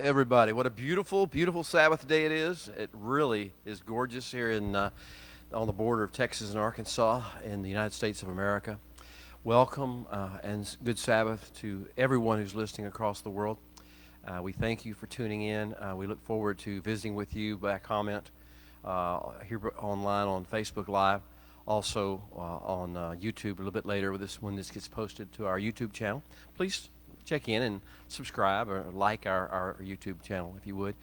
everybody. What a beautiful, beautiful Sabbath day it is. It really is gorgeous here on the border of Texas and Arkansas in the United States of America. Welcome and good Sabbath to everyone who's listening across the world. We thank you for tuning in. We look forward to visiting with you by comment here online on Facebook Live, also on YouTube a little bit later when this gets posted to our YouTube channel. Please check in and subscribe or like our YouTube channel if you would.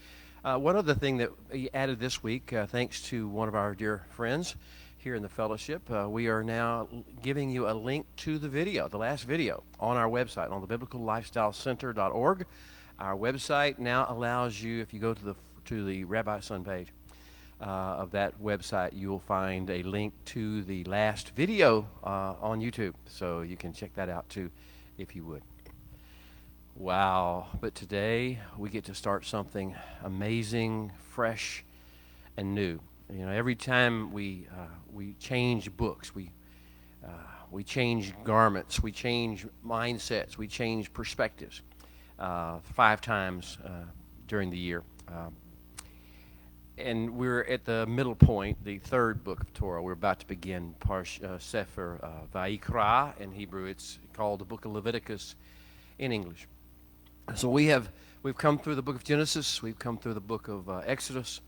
One other thing that we added this week, thanks to one of our dear friends here in the fellowship, we are now giving you a link to the video, the last video, on our website, on the biblicallifestylecenter.org. Our website now allows you, if you go to the Rabbi Son page of that website, you will find a link to the last video on YouTube, so you can check that out too, if you would. Wow, but today we get to start something amazing, fresh, and new. You know, every time we change books, we change garments, we change mindsets, we change perspectives 5 times during the year. And we're at the middle point, the third book of Torah. We're about to begin Sefer Vayikra in Hebrew. It's called the book of Leviticus in English. So we've come through the book of Genesis, we've come through the book of Exodus,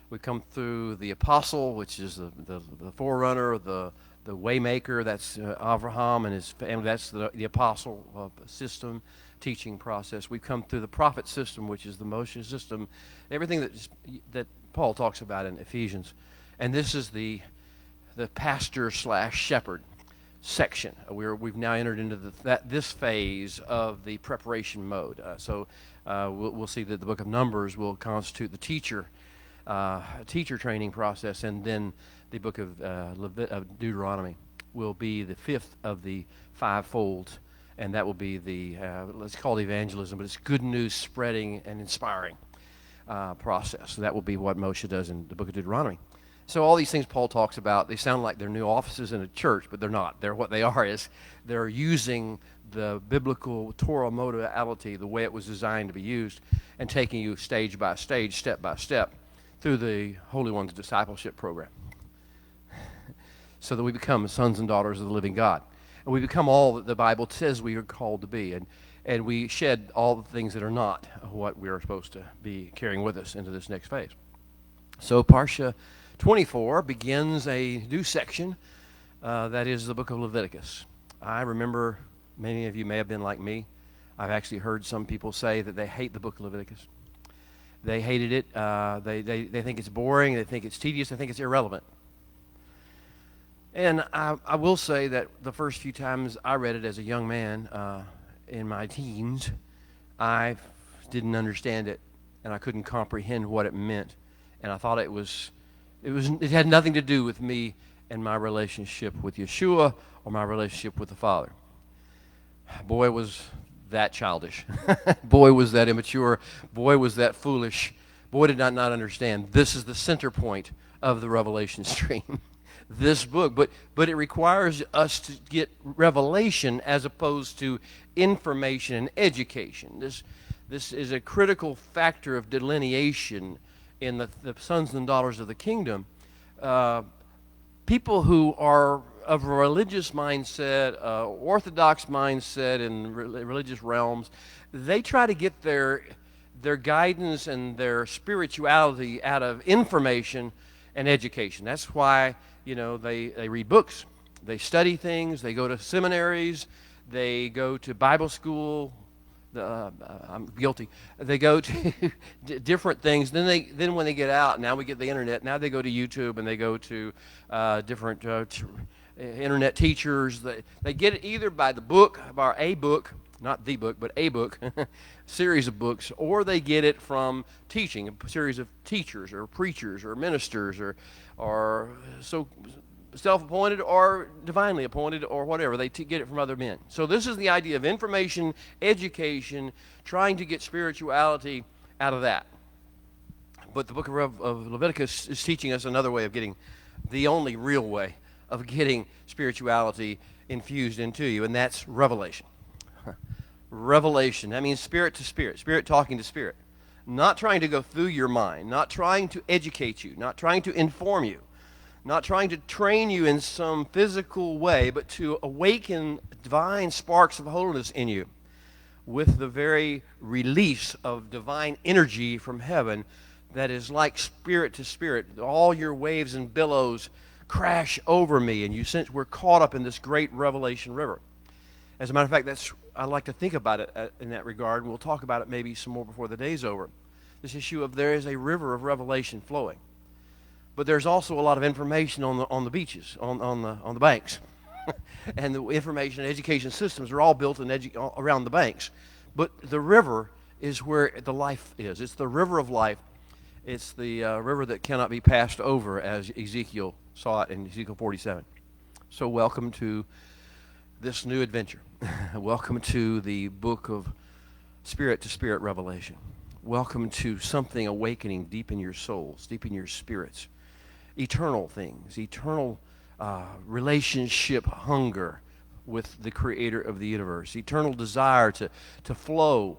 we've come through the apostle, which is the forerunner, the waymaker, that's Abraham and his family, that's the apostle system, teaching process. We've come through the prophet system, which is the Moshe system, everything that Paul talks about in Ephesians. And this is the pastor/shepherd section. We've now entered into this phase of the preparation mode. So we'll see that the book of Numbers will constitute the teacher training process, and then the book of Deuteronomy will be the 5th of the 5 folds, and that will be the let's call it evangelism, but it's good news spreading and inspiring process. So that will be what Moshe does in the book of Deuteronomy. So all these things Paul talks about, they sound like they're new offices in a church, but they're not. What they are is they're using the biblical Torah modality, the way it was designed to be used, and taking you stage by stage, step by step, through the Holy One's discipleship program, so that we become sons and daughters of the living God. And we become all that the Bible says we are called to be, and we shed all the things that are not what we are supposed to be carrying with us into this next phase. So Parsha 24 begins a new section, that is the book of Leviticus. I remember many of you may have been like me. I've actually heard some people say that they hate the book of Leviticus. They hated it. They think it's boring. They think it's tedious. They think it's irrelevant. And I will say that the first few times I read it as a young man in my teens, I didn't understand it, and I couldn't comprehend what it meant. And I thought it had nothing to do with me and my relationship with Yeshua or my relationship with the Father. Boy, was that childish. Boy, was that immature. Boy, was that foolish. Boy, did I not understand. This is the center point of the Revelation stream, this book. But it requires us to get revelation as opposed to information and education. This is a critical factor of delineation in the sons and daughters of the kingdom. People who are of a religious mindset, orthodox mindset in religious realms, they try to get their guidance and their spirituality out of information and education. That's why, they read books, they study things, they go to seminaries, they go to Bible school. I'm guilty. They go to different things. Then when they get out, now we get the internet. Now they go to YouTube and they go to different internet teachers. They get it either by the book, by a book, not the book, but a book, series of books, or they get it from teaching, a series of teachers or preachers or ministers or so self-appointed or divinely appointed or whatever. They get it from other men. So this is the idea of information, education, trying to get spirituality out of that. But the book of Leviticus is teaching us another way of getting, the only real way of getting spirituality infused into you, and that's revelation. Revelation. That means spirit to spirit, spirit talking to spirit. not trying to go through your mind, not trying to educate you, not trying to inform you, not trying to train you in some physical way, but to awaken divine sparks of holiness in you with the very release of divine energy from heaven that is like spirit to spirit. All your waves and billows crash over me, and you sense we're caught up in this great revelation river. As a matter of fact, I like to think about it in that regard. We'll talk about it maybe some more before the day's over. This issue of there is a river of revelation flowing. But there's also a lot of information on the beaches, on the banks. And the information and education systems are all built around the banks. But the river is where the life is. It's the river of life. It's the river that cannot be passed over, as Ezekiel saw it in Ezekiel 47. So welcome to this new adventure. Welcome to the book of spirit-to-spirit revelation. Welcome to something awakening deep in your souls, deep in your spirits. Eternal things, eternal relationship hunger with the creator of the universe, eternal desire to flow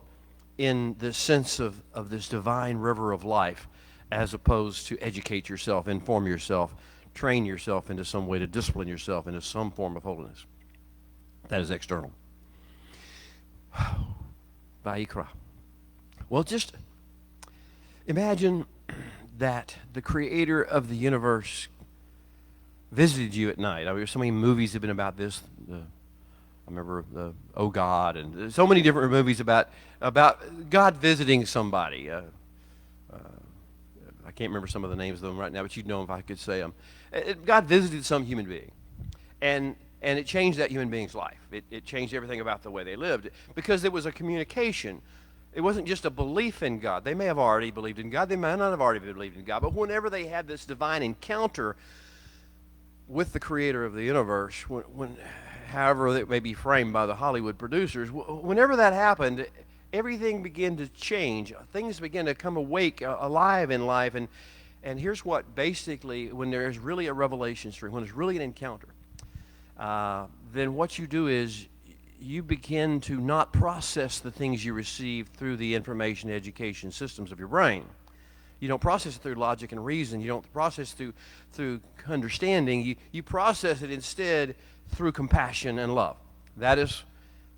in the sense of this divine river of life, as opposed to educate yourself, inform yourself, train yourself into some way to discipline yourself into some form of holiness. That is external. Vayikra. Well, just imagine that the creator of the universe visited you at night. I mean, so many movies have been about this. I remember the Oh God, and so many different movies about God visiting somebody. I can't remember some of the names of them right now, but you'd know them if I could say them. God visited some human being, and it changed that human being's life. It changed everything about the way they lived, because there was a communication. It wasn't just a belief in God. They may have already believed in God. They may not have already believed in God. But whenever they had this divine encounter with the creator of the universe, however it may be framed by the Hollywood producers, whenever that happened, everything began to change. Things began to come awake, alive in life. And here's what basically, when there is really a revelation stream, when there's really an encounter, then what you do is you begin to not process the things you receive through the information education systems of your brain. You don't process it through logic and reason. You don't process it through understanding. You process it instead through compassion and love. That is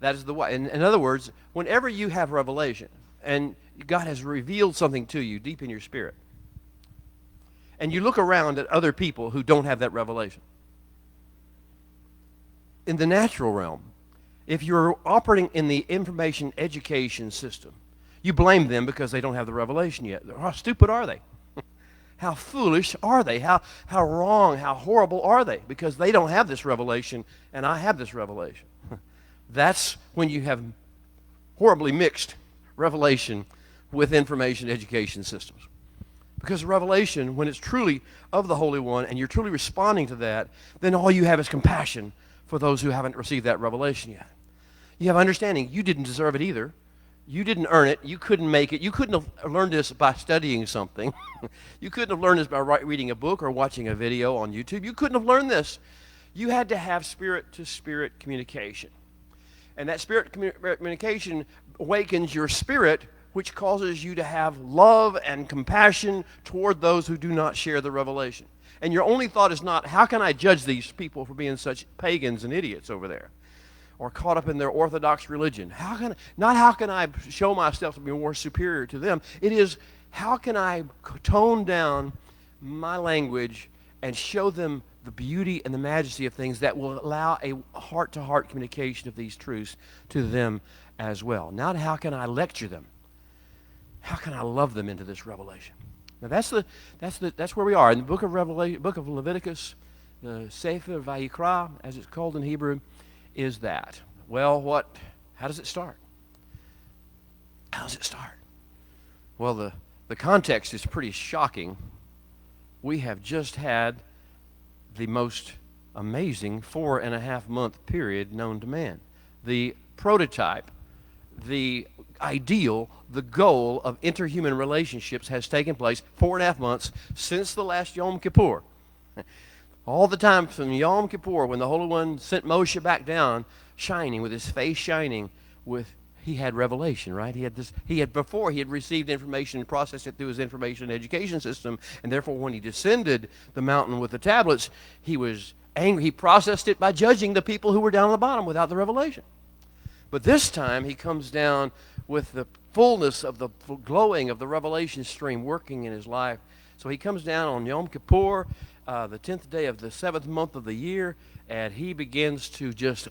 the way. In other words, whenever you have revelation and God has revealed something to you deep in your spirit, and you look around at other people who don't have that revelation, in the natural realm, if you're operating in the information education system, you blame them because they don't have the revelation yet. How stupid are they? How foolish are they? How wrong, how horrible are they? Because they don't have this revelation, and I have this revelation. That's when you have horribly mixed revelation with information education systems. Because revelation, when it's truly of the Holy One, and you're truly responding to that, then all you have is compassion for those who haven't received that revelation yet. You have understanding. You didn't deserve it either. You didn't earn it. You couldn't make it. You couldn't have learned this by studying something. You couldn't have learned this by reading a book or watching a video on YouTube. You couldn't have learned this. You had to have spirit-to-spirit communication. And that spirit communication awakens your spirit, which causes you to have love and compassion toward those who do not share the revelation. And your only thought is not, how can I judge these people for being such pagans and idiots over there, or caught up in their orthodox religion? How can I show myself to be more superior to them? It is, how can I tone down my language and show them the beauty and the majesty of things that will allow a heart-to-heart communication of these truths to them as well. Not how can I lecture them. How can I love them into this revelation? Now that's where we are in the book of Leviticus, the Sefer Vayikra, as it's called in Hebrew, is that. Well, how does it start? How does it start? Well, the context is pretty shocking. We have just had the most amazing 4.5-month period known to man. The prototype, the ideal, the goal of interhuman relationships has taken place 4.5 months since the last Yom Kippur. All the time from Yom Kippur, when the Holy One sent Moshe back down, shining, with his face shining, with he had revelation, right? Before he had received information and processed it through his information education system, and therefore when he descended the mountain with the tablets, he was angry. He processed it by judging the people who were down at the bottom without the revelation. But this time he comes down with the fullness of the glowing of the revelation stream working in his life. So he comes down on Yom Kippur, the 10th day of the 7th month of the year, and he begins to just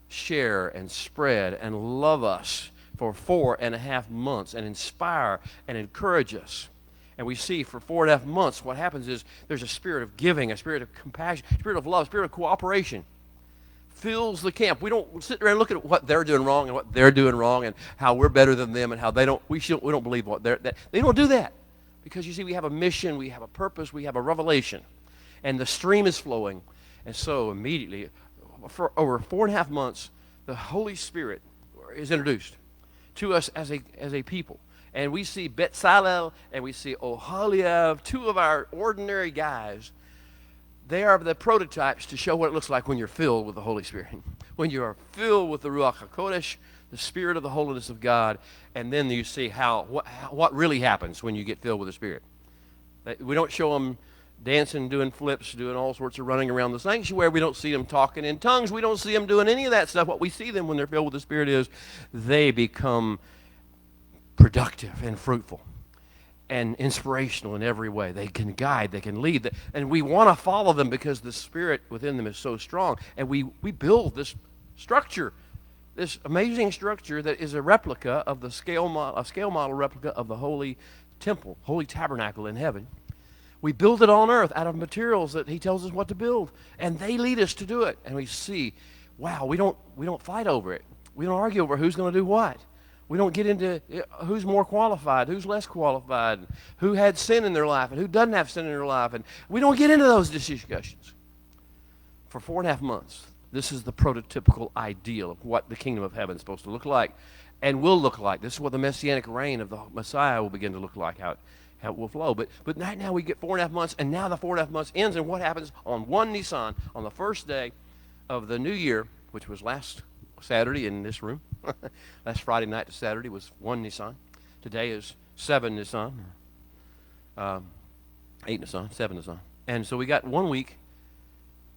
share and spread and love us for 4.5 months and inspire and encourage us. And we see for 4.5 months what happens is there's a spirit of giving, a spirit of compassion, a spirit of love, a spirit of cooperation fills the camp. We don't sit there and look at what they're doing wrong and what they're doing wrong and how we're better than them and how they don't. We don't believe what they don't do that, because you see we have a mission, we have a purpose, we have a revelation, and the stream is flowing. And so immediately, for over 4.5 months, the Holy Spirit is introduced to us as a people. And we see Betzalel and we see Oholiab, two of our ordinary guys. They are the prototypes to show what it looks like when you're filled with the Holy Spirit. When you are filled with the Ruach HaKodesh, the Spirit of the holiness of God, and then you see what really happens when you get filled with the Spirit. We don't show them dancing, doing flips, doing all sorts of running around the sanctuary. We don't see them talking in tongues. We don't see them doing any of that stuff. What we see them when they're filled with the Spirit is they become productive and fruitful and inspirational in every way. They can guide, they can lead, and we want to follow them because the Spirit within them is so strong. And we build this structure, this amazing structure that is a replica of the scale model replica of the holy temple, holy tabernacle in heaven. We build it on earth out of materials that he tells us what to build, and they lead us to do it. And we see, wow, we don't fight over it. We don't argue over who's going to do what. We don't get into who's more qualified, who's less qualified, who had sin in their life, and who doesn't have sin in their life. And we don't get into those discussions. For 4.5 months, this is the prototypical ideal of what the kingdom of heaven is supposed to look like and will look like. This is what the messianic reign of the Messiah will begin to look like, how it will flow. But right now we get 4.5 months, and now the 4.5 months ends, and what happens on 1 Nisan, on the first day of the new year, which was last Saturday in this room. Last Friday night to Saturday was 1 Nisan. Today is 7 Nisan, 8 Nisan, 7 Nisan. And so we got 1 week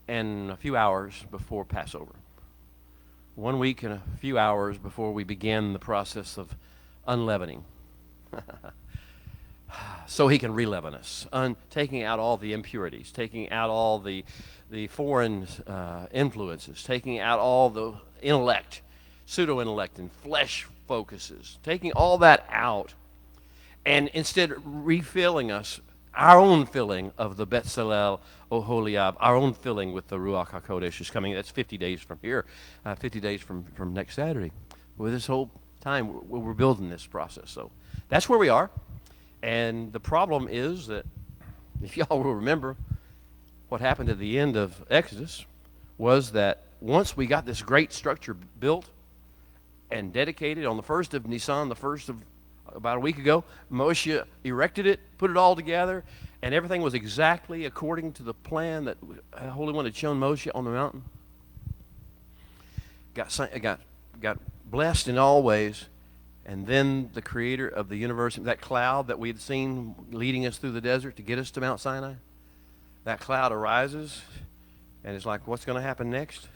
and a few hours before Passover. 1 week and a few hours before we began the process of unleavening. So he can re-leaven us, taking out all the impurities, taking out all the foreign influences, taking out all the intellect, pseudo-intellect and flesh focuses, taking all that out, and instead refilling us, our own filling of the Betzalel, Oholiab, our own filling with the Ruach HaKodesh is coming. That's 50 days from here, 50 days from next Saturday. With this whole time, we're building this process. So that's where we are. And the problem is that, if y'all will remember, what happened at the end of Exodus was that once we got this great structure built and dedicated on the 1st of Nisan, the 1st of about a week ago, Moshe erected it, put it all together, and everything was exactly according to the plan that the Holy One had shown Moshe on the mountain. Got blessed in all ways, and then the creator of the universe, that cloud that we had seen leading us through the desert to get us to Mount Sinai, that cloud arises, and it's like, what's going to happen next?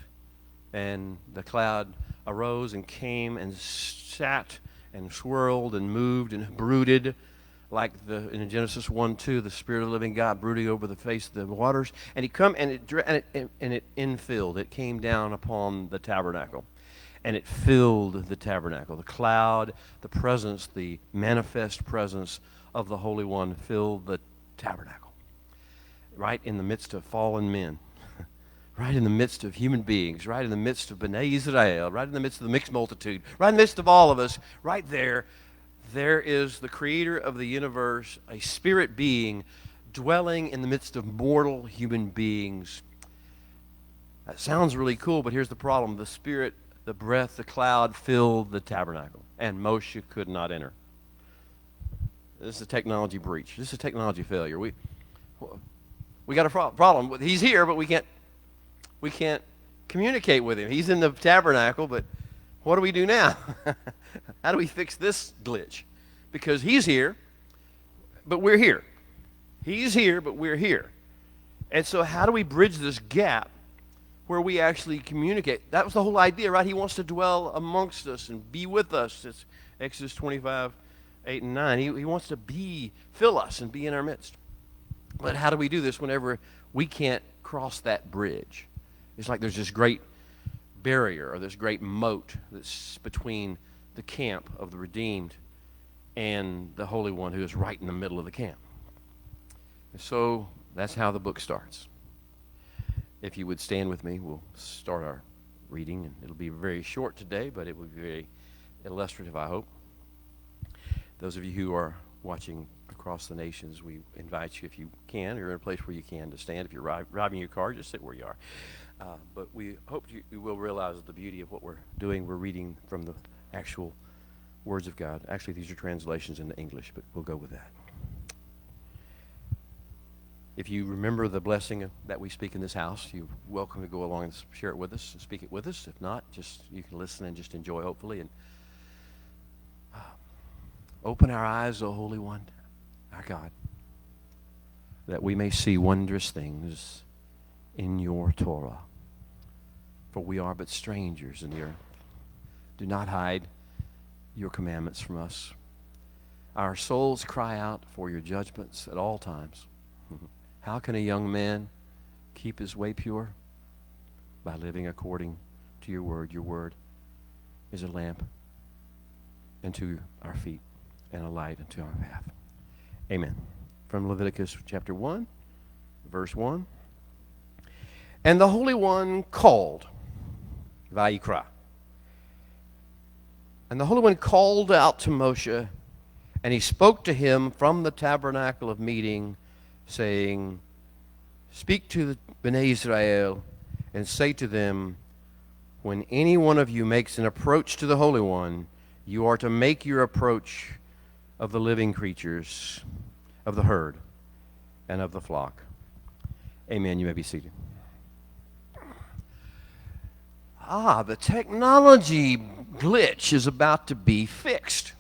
And the cloud arose and came and sat and swirled and moved and brooded like in Genesis 1:2, the Spirit of the living God brooding over the face of the waters. And it infilled. It came down upon the tabernacle, and it filled the tabernacle. The cloud, the presence, the manifest presence of the Holy One filled the tabernacle, right in the midst of fallen men. Right in the midst of human beings, right in the midst of Bnei Israel, right in the midst of the mixed multitude, right in the midst of all of us, right there is the creator of the universe, a spirit being, dwelling in the midst of mortal human beings. That sounds really cool, but here's the problem. The spirit, the breath, the cloud filled the tabernacle, and Moshe could not enter. This is a technology breach. This is a technology failure. We got a problem. He's here, but we can't communicate with him. He's in the tabernacle, but what do we do now? How do we fix this glitch? Because he's here, but we're here. He's here, but we're here. And so how do we bridge this gap where we actually communicate? That was the whole idea, right? He wants to dwell amongst us and be with us. It's Exodus 25, 8 and 9. He wants to fill us and be in our midst. But how do we do this whenever we can't cross that bridge? It's like there's this great barrier or this great moat that's between the camp of the redeemed and the Holy One who is right in the middle of the camp. And so that's how the book starts. If you would stand with me, we'll start our reading. And it'll be very short today, but it will be very illustrative, I hope. Those of you who are watching across the nations, we invite you, if you can, or in a place where you can, to stand. If you're driving your car, just sit where you are. But we hope you will realize the beauty of what we're doing. We're reading from the actual words of God. Actually, these are translations into English, but we'll go with that. If you remember the blessing that we speak in this house, you're welcome to go along and share it with us and speak it with us. If not, just you can listen and just enjoy, hopefully. And open our eyes, O Holy One, our God, that we may see wondrous things in your Torah. For we are but strangers in the earth. Do not hide your commandments from us. Our souls cry out for your judgments at all times. How can a young man keep his way pure? By living according to your word. Your word is a lamp unto our feet and a light unto our path. Amen. From Leviticus chapter 1, verse 1. And the Holy One called, Vayikra. And the Holy One called out to Moshe, and he spoke to him from the tabernacle of meeting, saying, speak to the Bnei Israel, and say to them, when any one of you makes an approach to the Holy One, you are to make your approach of the living creatures, of the herd, and of the flock. Amen. You may be seated. The technology glitch is about to be fixed.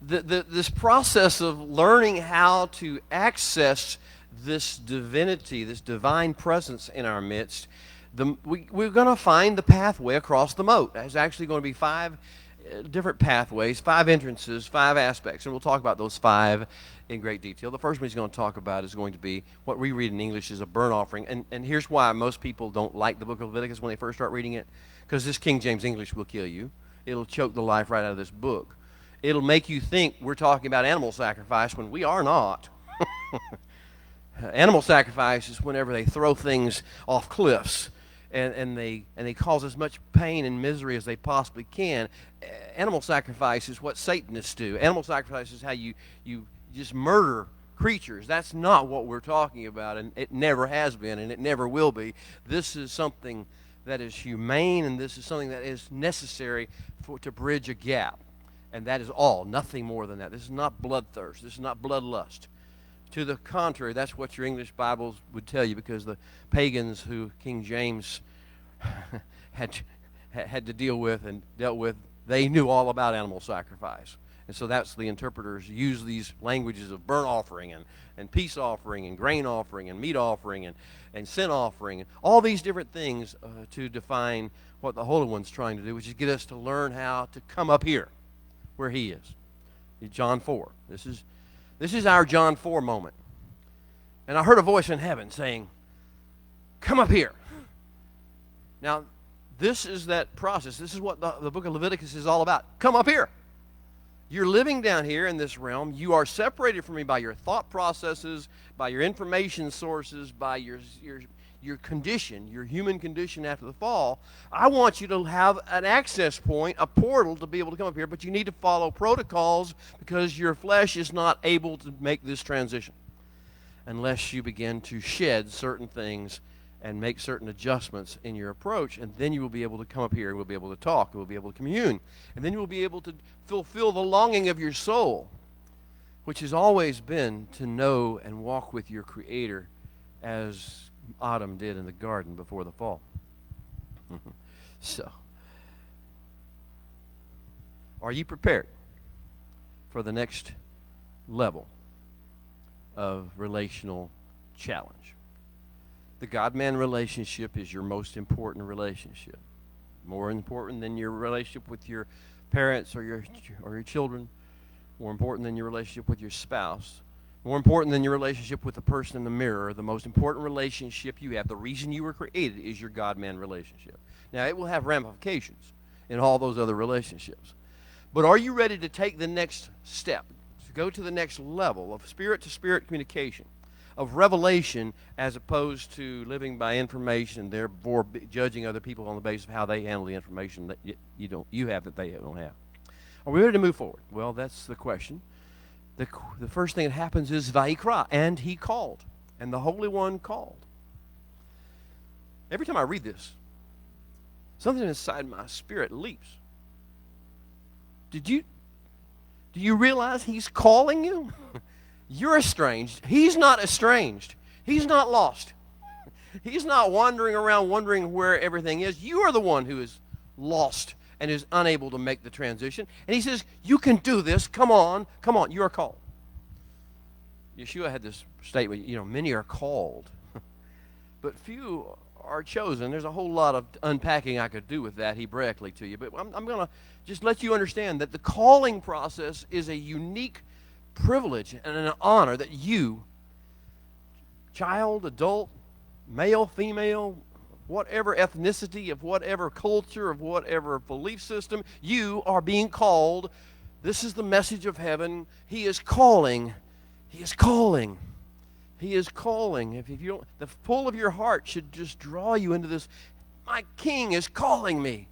This process of learning how to access this divinity, this divine presence in our midst, we're going to find the pathway across the moat. There's actually going to be 5 different pathways, 5 entrances, 5 aspects, and we'll talk about those 5 in great detail. The first one he's going to talk about is going to be what we read in English as a burnt offering, and here's why most people don't like the book of Leviticus when they first start reading it, because this King James English will kill you. It'll choke the life right out of this book. It'll make you think we're talking about animal sacrifice when we are not. Animal sacrifice is whenever they throw things off cliffs and they cause as much pain and misery as they possibly can. Animal sacrifice is what Satanists do. Animal sacrifice is how you just murder creatures. That's not what we're talking about, and it never has been, and it never will be. This is something that is humane, and this is something that is necessary to bridge a gap. And that is all, nothing more than that. This is not bloodthirst. This is not bloodlust. To the contrary, that's what your English Bibles would tell you, because the pagans who King James had to deal with and dealt with, they knew all about animal sacrifice. And so that's the interpreters use these languages of burnt offering and peace offering and grain offering and meat offering and sin offering, and all these different things to define what the Holy One's trying to do, which is get us to learn how to come up here where he is. John 4. This is our John 4 moment. And I heard a voice in heaven saying, come up here. Now, this is that process. This is what the book of Leviticus is all about. Come up here. You're living down here in this realm. You are separated from me by your thought processes, by your information sources, by your condition, your human condition after the fall. I want you to have an access point, a portal to be able to come up here, but you need to follow protocols because your flesh is not able to make this transition unless you begin to shed certain things and make certain adjustments in your approach, and then you will be able to come up here and we'll be able to talk, and we'll be able to commune, and then you will be able to fulfill the longing of your soul, which has always been to know and walk with your Creator as Adam did in the garden before the fall. So, are you prepared for the next level of relational challenge? The God-man relationship is your most important relationship. More important than your relationship with your parents or your children. More important than your relationship with your spouse. More important than your relationship with the person in the mirror. The most important relationship you have, the reason you were created, is your God-man relationship. Now, it will have ramifications in all those other relationships. But are you ready to take the next step, to go to the next level of spirit-to-spirit communication, of revelation, as opposed to living by information and therefore judging other people on the basis of how they handle the information that you have that they don't have? Are we ready to move forward? Well, that's the question. The first thing that happens is Vayikra, and he called, and the Holy One called. Every time I read this, something inside my spirit leaps. Do you realize he's calling you? You're estranged. He's not estranged. He's not lost. He's not wandering around wondering where everything is. You are the one who is lost and is unable to make the transition. And he says, you can do this. Come on. Come on. You are called. Yeshua had this statement, many are called, but few are chosen. There's a whole lot of unpacking I could do with that Hebraically to you, but I'm going to just let you understand that the calling process is a unique privilege and an honor that you, child, adult, male, female, whatever ethnicity, of whatever culture, of whatever belief system, you are being called. This is the message of heaven. He is calling. He is calling. He is calling. If you don't, the pull of your heart should just draw you into this. My King is calling me.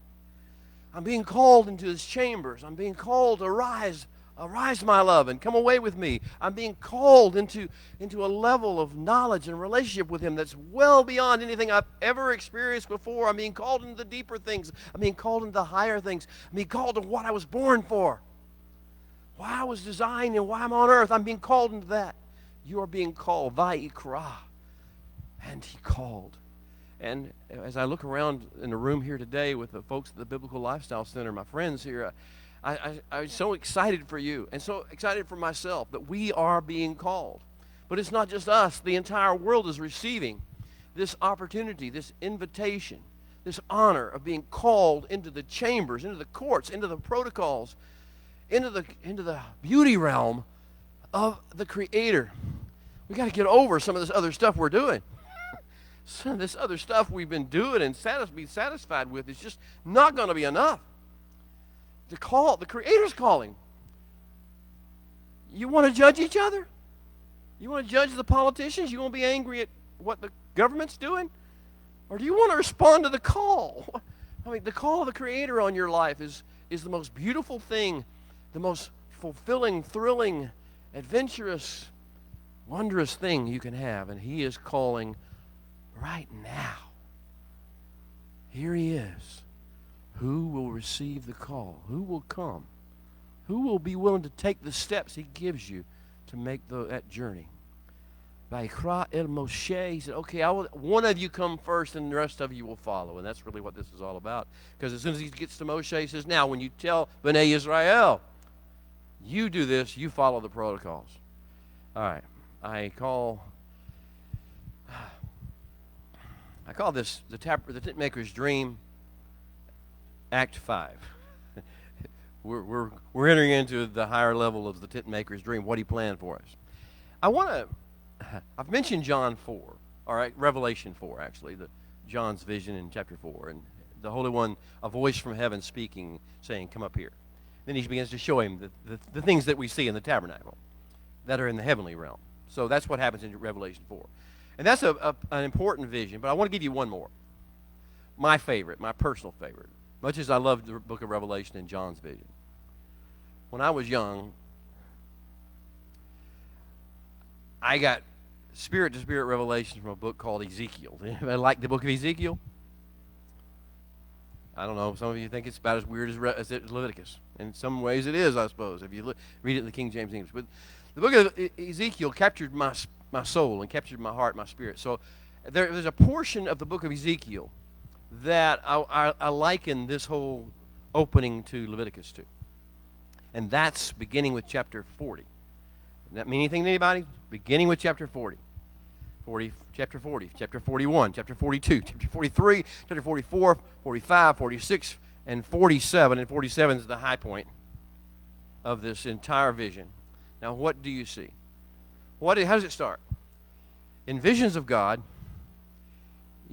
I'm being called into his chambers. I'm being called to rise. Arise, my love, and come away with me. I'm being called into a level of knowledge and relationship with him that's well beyond anything I've ever experienced before. I'm being called into the deeper things. I'm being called into the higher things. I'm being called to what I was born for, why I was designed, and why I'm on earth. I'm being called into that. You are being called, Vayikra, and he called. And as I look around in the room here today with the folks at the Biblical Lifestyle Center, my friends here, I'm so excited for you and so excited for myself that we are being called. But it's not just us. The entire world is receiving this opportunity, this invitation, this honor of being called into the chambers, into the courts, into the protocols, into the beauty realm of the Creator. We got to get over some of this other stuff we're doing. Some of this other stuff we've been doing and be satisfied with is just not going to be enough. The Creator's calling. You want to judge each other? You want to judge the politicians? You want to be angry at what the government's doing? Or do you want to respond to the call? I mean, the call of the Creator on your life is the most beautiful thing, the most fulfilling, thrilling, adventurous, wondrous thing you can have. And he is calling right now. Here he is. Who will receive the call? Who will come? Who will be willing to take the steps he gives you to make that journey? Vayikra el Moshe, he said, okay, one of you come first and the rest of you will follow. And that's really what this is all about. Because as soon as he gets to Moshe, he says, now when you tell Bnei Israel, you do this, you follow the protocols. All right, I call this the tent maker's dream, Act 5. We're entering into the higher level of the tent maker's dream. What he planned for us. I've mentioned John 4, all right, Revelation 4, actually, John's vision in chapter 4, and the Holy One, a voice from heaven speaking, saying, come up here. Then he begins to show him the things that we see in the tabernacle that are in the heavenly realm. So that's what happens in Revelation 4. And that's an important vision, but I want to give you one more. My favorite, my personal favorite, much as I love the book of Revelation and John's vision. When I was young, I got spirit-to-spirit revelation from a book called Ezekiel. Anybody like the book of Ezekiel? I don't know. Some of you think it's about as weird as Leviticus. In some ways it is, I suppose, if you read it in the King James English. But the book of Ezekiel captured my soul and captured my heart, my spirit. So there's a portion of the book of Ezekiel that I liken this whole opening to Leviticus to. And that's beginning with chapter 40. Does that mean anything to anybody? Beginning with chapter 40. Chapter 40, chapter 41, chapter 42, chapter 43, chapter 44, 45, 46, and 47. And 47 is the high point of this entire vision. Now, what do you see? How does it start? In visions of God,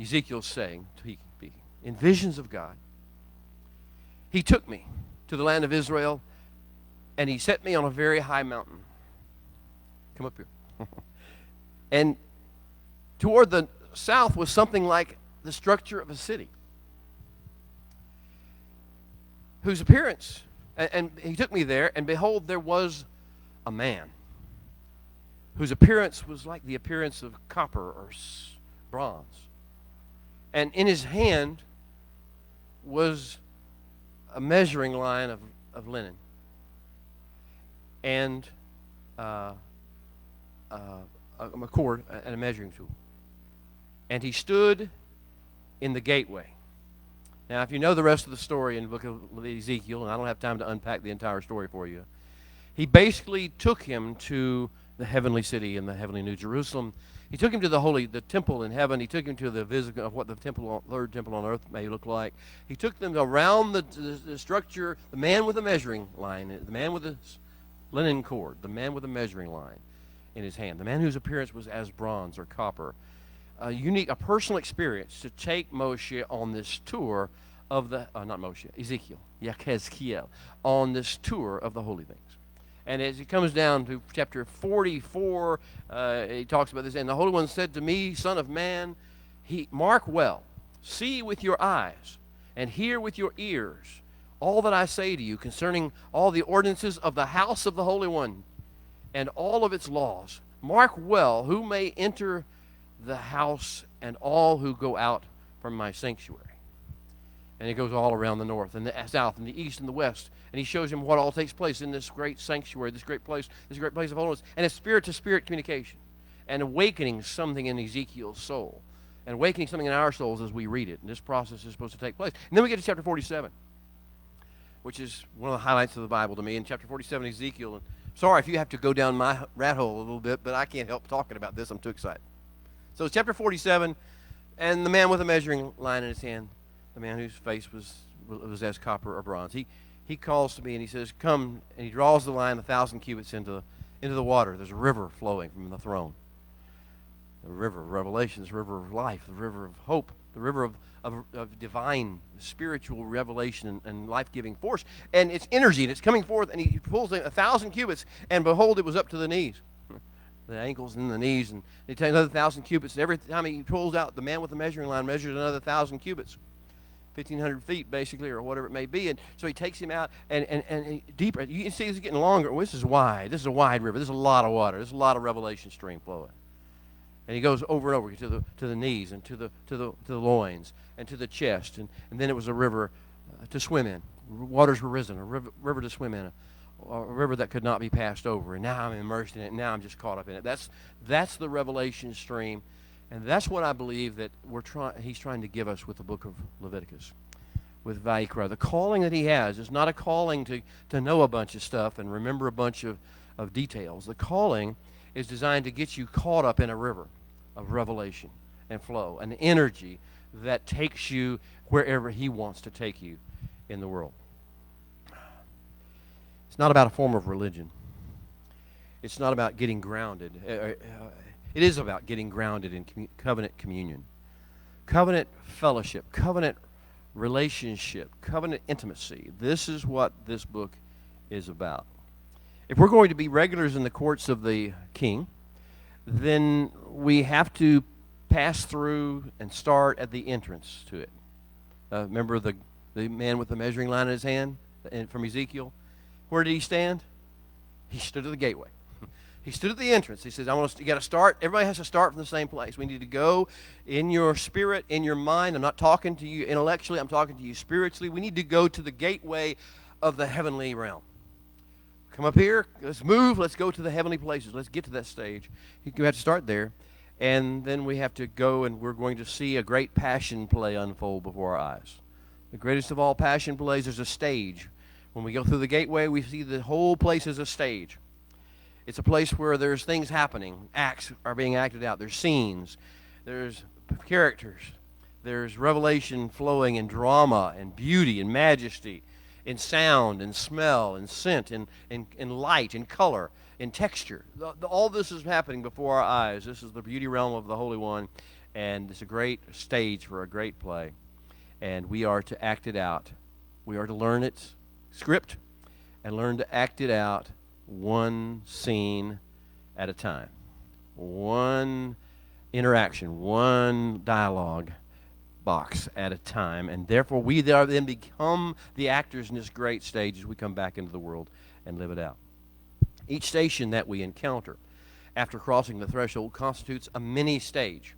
Ezekiel's saying, in visions of God, he took me to the land of Israel, and he set me on a very high mountain. Come up here. And toward the south was something like the structure of a city, whose appearance, and he took me there, and behold, there was a man whose appearance was like the appearance of copper or bronze. And in his hand was a measuring line of linen and a cord and a measuring tool. And he stood in the gateway. Now, if you know the rest of the story in the book of Ezekiel, and I don't have time to unpack the entire story for you, he basically took him to the heavenly city and the heavenly New Jerusalem. He took him to the temple in heaven. He took him to the visit of what the third temple on earth may look like. He took them around the structure, the man with the measuring line, the man with the linen cord, the man with the measuring line in his hand, the man whose appearance was as bronze or copper. A personal experience to take Moshe on this tour of Ezekiel, on this tour of the holy things. And as he comes down to chapter 44, he talks about this. And the Holy One said to me, Son of man, mark well, see with your eyes, and hear with your ears all that I say to you concerning all the ordinances of the house of the Holy One and all of its laws. Mark well who may enter the house and all who go out from my sanctuary. And he goes all around the north and the south and the east and the west. And he shows him what all takes place in this great sanctuary, this great place of holiness. And it's spirit-to-spirit communication and awakening something in Ezekiel's soul and awakening something in our souls as we read it. And this process is supposed to take place. And then we get to chapter 47, which is one of the highlights of the Bible to me. In chapter 47, Ezekiel, and sorry if you have to go down my rat hole a little bit, but I can't help talking about this. I'm too excited. So it's chapter 47, and the man with a measuring line in his hand, the man whose face was as copper or bronze. He calls to me and he says, come, and he draws the line 1,000 cubits into the water. There's a river flowing from the throne. The river of revelation, the river of life, the river of hope, the river of divine spiritual revelation and life-giving force. And it's energy, and it's coming forth, and he pulls 1,000 cubits, and behold, it was up to the knees. The ankles and the knees, and they take another 1,000 cubits. And every time he pulls out, the man with the measuring line measures another 1,000 cubits. 1,500 feet, basically, or whatever it may be. And so he takes him out and deeper. You can see it's getting longer. Well, this is wide. This is a wide river. There's a lot of water. There's a lot of revelation stream flowing. And he goes over and over to the knees and to the loins and to the chest. And then it was a river to swim in. Waters were risen, a river to swim in, a river that could not be passed over. And now I'm immersed in it. And now I'm just caught up in it. That's the revelation stream. And that's what I believe that he's trying to give us with the book of Leviticus, with Vayikra. The calling that he has is not a calling to know a bunch of stuff and remember a bunch of details. The calling is designed to get you caught up in a river of revelation and flow, an energy that takes you wherever he wants to take you in the world. It's not about a form of religion. It's not about getting grounded. It is about getting grounded in covenant communion, covenant fellowship, covenant relationship, covenant intimacy. This is what this book is about. If we're going to be regulars in the courts of the king, then we have to pass through and start at the entrance to it. Remember the man with the measuring line in his hand from Ezekiel? Where did he stand? He stood at the gateway. He stood at the entrance. He says, you got to start. Everybody has to start from the same place. We need to go in your spirit, in your mind. I'm not talking to you intellectually. I'm talking to you spiritually. We need to go to the gateway of the heavenly realm. Come up here. Let's move. Let's go to the heavenly places. Let's get to that stage. You have to start there. And then we have to go, and we're going to see a great passion play unfold before our eyes. The greatest of all passion plays is a stage. When we go through the gateway, we see the whole place as a stage. It's a place where there's things happening. Acts are being acted out. There's scenes. There's characters. There's revelation flowing in drama and beauty and majesty, in sound and smell and scent and light and color and texture. All this is happening before our eyes. This is the beauty realm of the Holy One, and it's a great stage for a great play. And we are to act it out. We are to learn its script and learn to act it out one scene at a time. One interaction, one dialogue box at a time. And therefore we then become the actors in this great stage as we come back into the world and live it out. Each station that we encounter after crossing the threshold constitutes a mini stage.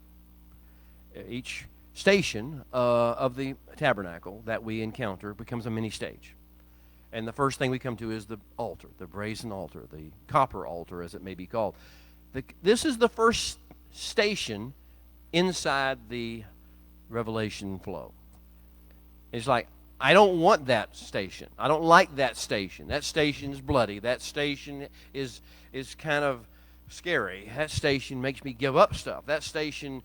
Each station of the tabernacle that we encounter becomes a mini stage. And the first thing we come to is the altar, the brazen altar, the copper altar as it may be called. This is the first station inside the revelation flow. It's like, I don't want that station. I don't like that station. That station is bloody. That station is kind of scary. That station makes me give up stuff. That station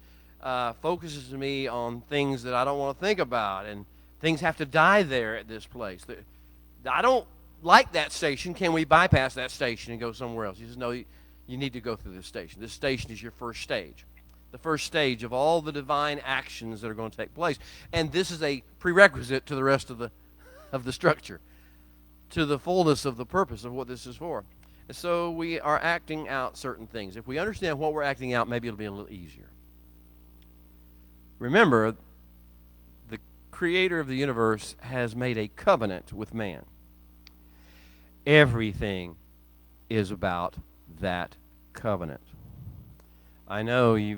focuses me on things that I don't want to think about, and things have to die there at this place. I don't like that station. Can we bypass that station and go somewhere else? He says, no, you need to go through this station. This station is your first stage, the first stage of all the divine actions that are going to take place. And this is a prerequisite to the rest of the structure, to the fullness of the purpose of what this is for. And so we are acting out certain things. If we understand what we're acting out, maybe it'll be a little easier. Remember, the creator of the universe has made a covenant with man. Everything is about that covenant. I know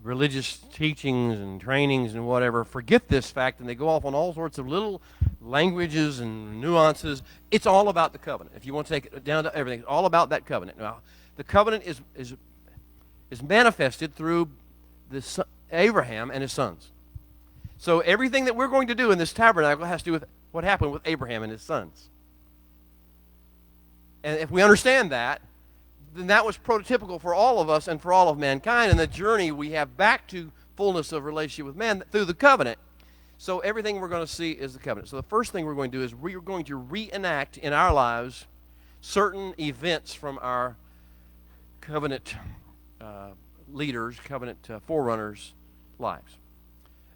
religious teachings and trainings and whatever forget this fact, and they go off on all sorts of little languages and nuances. It's all about the covenant. If you want to take it down to everything, it's all about that covenant. Now, the covenant is manifested through Abraham and his sons. So everything that we're going to do in this tabernacle has to do with what happened with Abraham and his sons. And if we understand that, then that was prototypical for all of us and for all of mankind, and the journey we have back to fullness of relationship with man through the covenant. So everything we're going to see is the covenant. So the first thing we're going to do is we're going to reenact in our lives certain events from our covenant leaders, covenant forerunners' lives.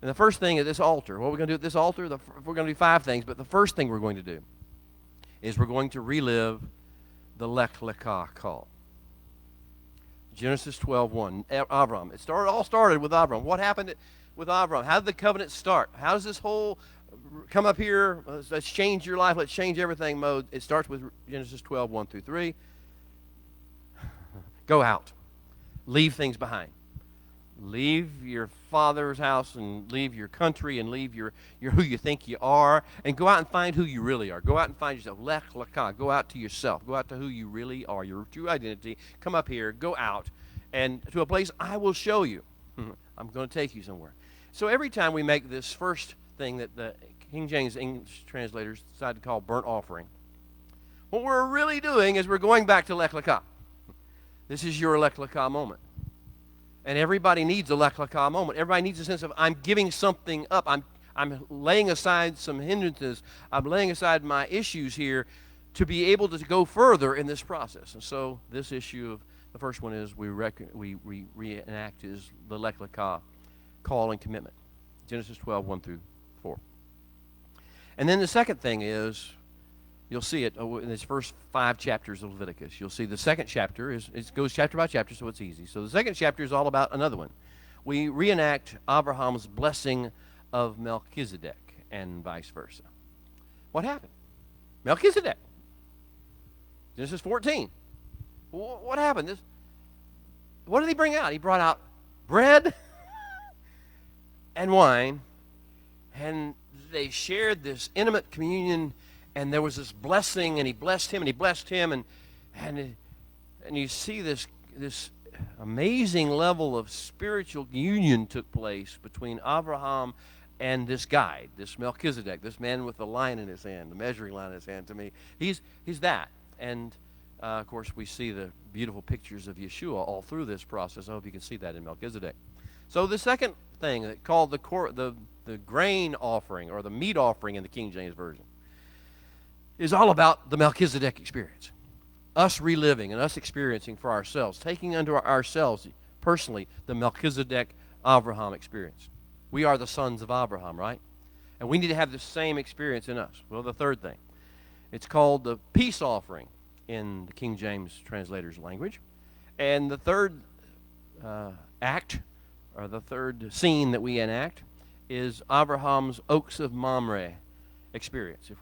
And the first thing is this altar. What we're going to do at this altar, we're going to do 5 things, but the first thing we're going to do is we're going to relive the Lech Lecha call. Genesis 12:1. Avram. It all started with Avram. What happened with Avram? How did the covenant start? How does this whole come up here, let's change your life, let's change everything mode? It starts with Genesis 12:1 through 3. Go out. Leave things behind. Leave your father's house and leave your country and leave your who you think you are, and go out and find who you really are. Go out and find yourself. Lech Lecha. Go out to yourself. Go out to who you really are, your true identity. Come up here. Go out and to a place I will show you. I'm going to take you somewhere. So every time we make this first thing that the King James English translators decided to call burnt offering, what we're really doing is we're going back to Lech Lecha. This is your Lech Lecha moment. And everybody needs a Lech Lecha moment. Everybody needs a sense of, I'm giving something up. I'm laying aside some hindrances. I'm laying aside my issues here to be able to go further in this process. And so this issue of, the first one is we reenact is the Lech Lecha call and commitment. Genesis 12:1 through 4. And then the second thing is, you'll see it in these first 5 chapters of Leviticus. You'll see the second chapter, it goes chapter by chapter, so it's easy. So the second chapter is all about another one. We reenact Abraham's blessing of Melchizedek and vice versa. What happened? Melchizedek. Genesis 14. What happened? What did he bring out? He brought out bread and wine, and they shared this intimate communion. And there was this blessing, and he blessed him, and he blessed him, and you see this amazing level of spiritual union took place between Abraham and this guy, this Melchizedek, this man with the line in his hand, the measuring line in his hand. To me, he's that. And of course, we see the beautiful pictures of Yeshua all through this process. I hope you can see that in Melchizedek. So the second thing that called the grain offering, or the meat offering in the King James Version, is all about the Melchizedek experience. Us reliving and us experiencing for ourselves, taking unto ourselves personally the Melchizedek Abraham experience. We are the sons of Abraham, right? And we need to have the same experience in us. Well, the third thing, it's called the peace offering in the King James translator's language. And the third act, or the third scene that we enact, is Abraham's oaks of Mamre experience. If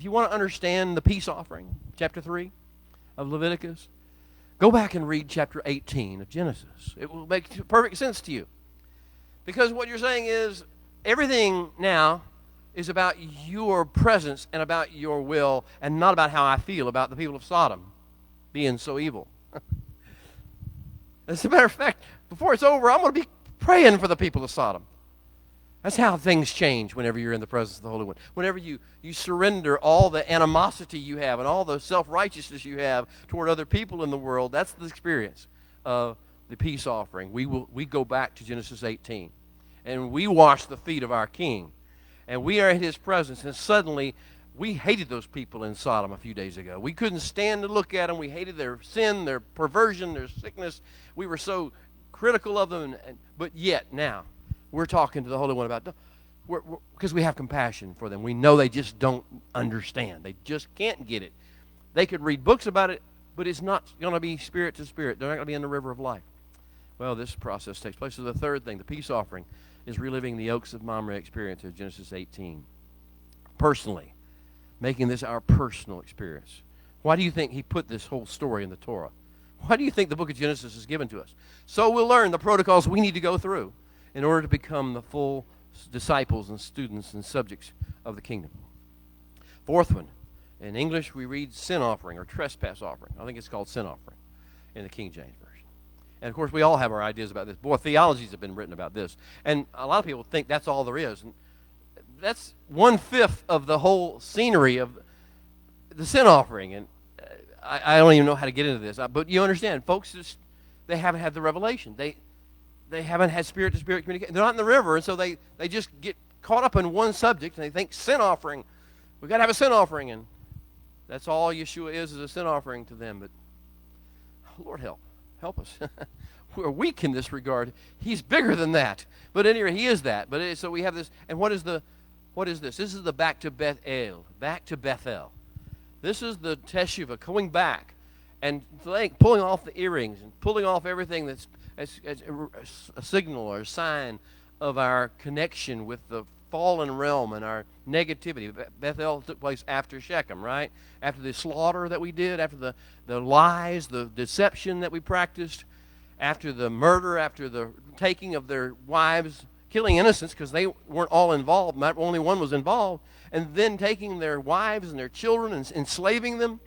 you want to understand the peace offering, chapter 3 of Leviticus, go back and read chapter 18 of Genesis. It will make perfect sense to you. Because what you're saying is everything now is about your presence and about your will, and not about how I feel about the people of Sodom being so evil. As a matter of fact, before it's over, I'm going to be praying for the people of Sodom. That's how things change whenever you're in the presence of the Holy One. Whenever you surrender all the animosity you have and all the self-righteousness you have toward other people in the world, that's the experience of the peace offering. We go back to Genesis 18, and we wash the feet of our King, and we are in His presence, and suddenly we hated those people in Sodom a few days ago. We couldn't stand to look at them. We hated their sin, their perversion, their sickness. We were so critical of them, but yet now we're talking to the Holy One about, because we have compassion for them. We know they just don't understand. They just can't get it. They could read books about it, but it's not going to be spirit to spirit. They're not going to be in the river of life. Well, this process takes place. So the third thing, the peace offering, is reliving the Oaks of Mamre experience of Genesis 18. Personally, making this our personal experience. Why do you think He put this whole story in the Torah? Why do you think the book of Genesis is given to us? So we'll learn the protocols we need to go through in order to become the full disciples and students and subjects of the kingdom. Fourth one, in English we read sin offering or trespass offering. I think it's called sin offering in the King James Version. And of course we all have our ideas about this. Boy, theologies have been written about this. And a lot of people think that's all there is. And that's 1/5 of the whole scenery of the sin offering. And I don't even know how to get into this. But you understand, folks, they haven't had the revelation. They haven't had spirit-to-spirit communication. They're not in the river, and so they just get caught up in one subject, and they think sin offering. We've got to have a sin offering, and that's all Yeshua is a sin offering to them. But Lord help us. We're weak in this regard. He's bigger than that. But anyway, He is that. But so we have this, and what is this? This is the back to Bethel, back to Bethel. This is the teshuvah, going back and pulling off the earrings and pulling off everything that's a signal or a sign of our connection with the fallen realm and our negativity. Bethel took place after Shechem, right? After the slaughter that we did, after the lies, the deception that we practiced, after the murder, after the taking of their wives, killing innocents because they weren't all involved, only one was involved, and then taking their wives and their children and enslaving them.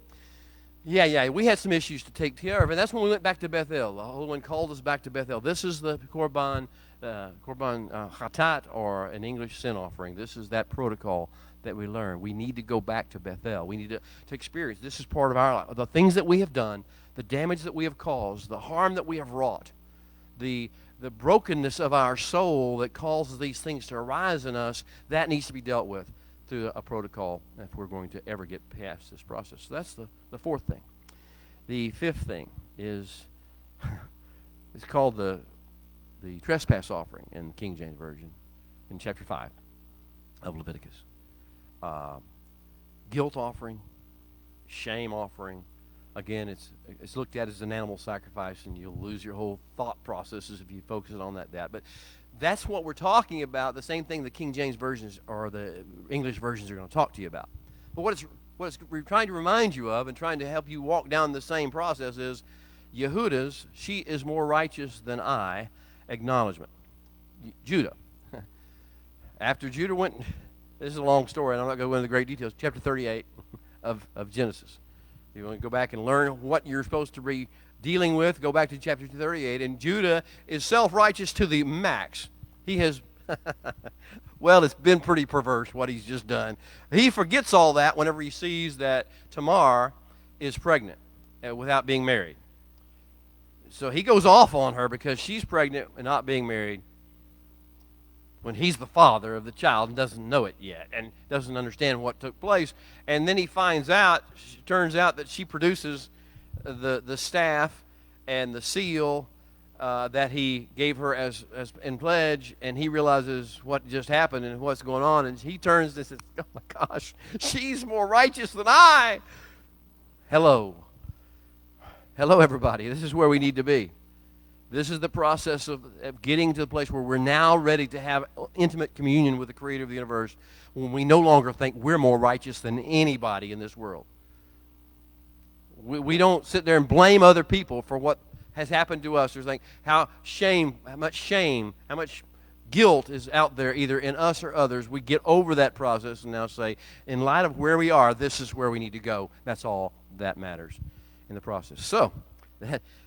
Yeah, we had some issues to take care of, and that's when we went back to Bethel. The Holy One called us back to Bethel. This is the Korban Chatat, or in English, sin offering. This is that protocol that we learn. We need to go back to Bethel. We need to experience. This is part of our life. The things that we have done, the damage that we have caused, the harm that we have wrought, the brokenness of our soul that causes these things to arise in us, that needs to be dealt with through a protocol if we're going to ever get past this process. So that's the fourth thing. The fifth thing is it's called the trespass offering in the King James Version in chapter 5 of Leviticus. Guilt offering, shame offering. Again, it's looked at as an animal sacrifice, and you'll lose your whole thought processes if you focus on that. But that's what we're talking about, the same thing the King James versions or the English versions are going to talk to you about. But what we're trying to remind you of and trying to help you walk down the same process is Yehuda's, she is more righteous than I, acknowledgement. Judah. After Judah went, this is a long story, and I'm not going to go into the great details, chapter 38 of Genesis. You want to go back and learn what you're supposed to be dealing with, go back to chapter 38. And Judah is self-righteous to the max. He has, well, it's been pretty perverse what he's just done. He forgets all that whenever he sees that Tamar is pregnant without being married. So he goes off on her because she's pregnant and not being married when he's the father of the child and doesn't know it yet and doesn't understand what took place. And then he finds out, turns out that she produces the staff and the seal that he gave her as in pledge, and he realizes what just happened and what's going on, and he turns and says, oh my gosh, she's more righteous than I. Hello, everybody. This is where we need to be. This is the process of getting to the place where we're now ready to have intimate communion with the Creator of the universe, when we no longer think we're more righteous than anybody in this world. We don't sit there and blame other people for what has happened to us, or think how much guilt is out there either in us or others. We get over that process and now say, in light of where we are, this is where we need to go. That's all that matters in the process. So,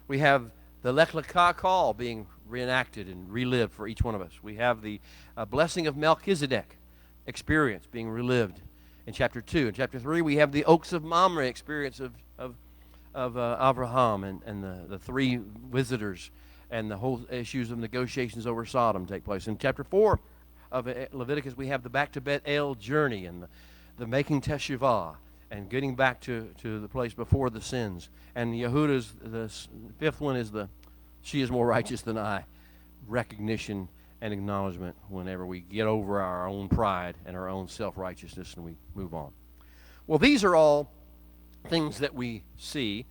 we have the Lech Lecha call being reenacted and relived for each one of us. We have the blessing of Melchizedek experience being relived in chapter 2. In chapter 3, we have the Oaks of Mamre experience of Abraham and the three visitors, and the whole issues of negotiations over Sodom take place. In chapter 4 of Leviticus, we have the back to Bethel journey and the making teshuvah and getting back to the place before the sins. And Yehuda's, the fifth one, is she is more righteous than I, recognition and acknowledgement whenever we get over our own pride and our own self-righteousness and we move on. Well, these are all things that we see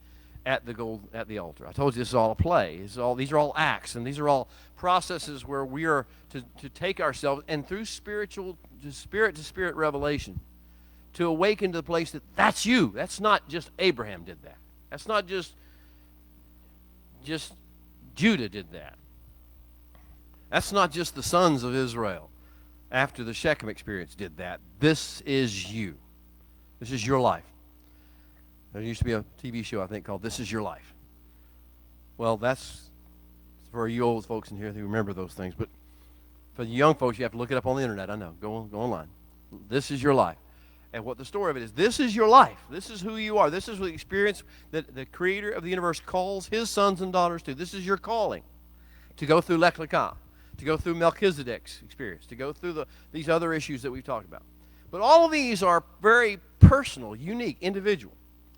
at the altar. I told you this is all a play. These are all acts, and these are all processes where we are to take ourselves and through spirit-to-spirit revelation to awaken to the place that that's you. That's not just Abraham did that. That's not just Judah did that. That's not just the sons of Israel after the Shechem experience did that. This is you. This is your life. There used to be a TV show, I think, called This Is Your Life. Well, that's for you old folks in here who remember those things. But for the young folks, you have to look it up on the internet. I know. Go online. This is your life. And what the story of it is, this is your life. This is who you are. This is the experience that the Creator of the universe calls His sons and daughters to. This is your calling, to go through Lech Lecha, to go through Melchizedek's experience, to go through these other issues that we've talked about. But all of these are very personal, unique, individual.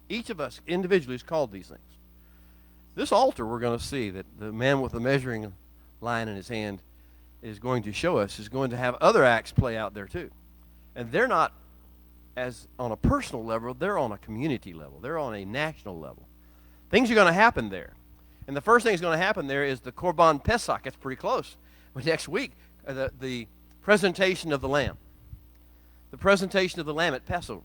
Each of us individually is called these things. This altar we're going to see that the man with the measuring line in his hand is going to show us is going to have other acts play out there too. And they're not as on a personal level, they're on a community level. They're on a national level. Things are going to happen there. And the first thing that's going to happen there is the Korban Pesach. It's pretty close. But next week, the presentation of the Lamb. The presentation of the Lamb at Passover.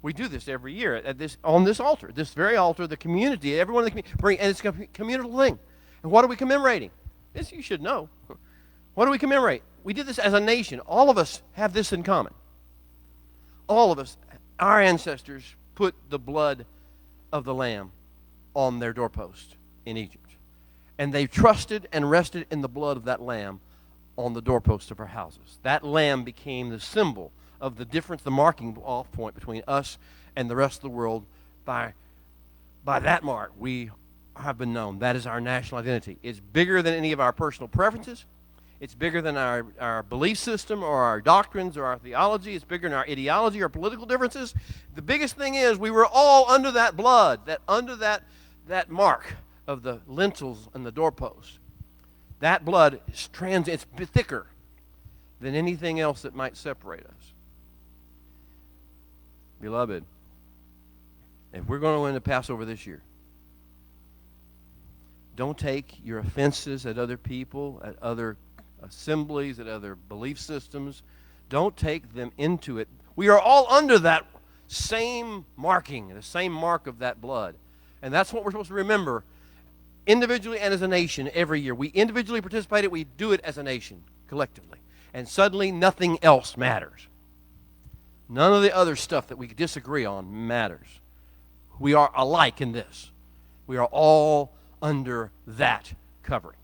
We do this every year on this altar, this very altar. The community, everyone in the community, and it's a communal thing. And what are we commemorating? This you should know. What do we commemorate? We did this as a nation. All of us have this in common. All of us, our ancestors, put the blood of the Lamb on their doorpost in Egypt, and they trusted and rested in the blood of that Lamb on the doorposts of our houses. That Lamb became the symbol of the difference, the marking off point between us and the rest of the world. By that mark, we have been known. That is our national identity. It's bigger than any of our personal preferences. It's bigger than our belief system or our doctrines or our theology. It's bigger than our ideology or political differences. The biggest thing is we were all under that blood, under that mark of the lintels and the doorpost. That blood is it's thicker than anything else that might separate us. Beloved, if we're going to win the Passover this year, don't take your offenses at other people, at other assemblies, at other belief systems. Don't take them into it. We are all under that same marking, the same mark of that blood. And that's what we're supposed to remember individually and as a nation every year. We individually participate, we do it as a nation, collectively. And suddenly nothing else matters. None of the other stuff that we disagree on matters We are alike in this. We are all under that covering.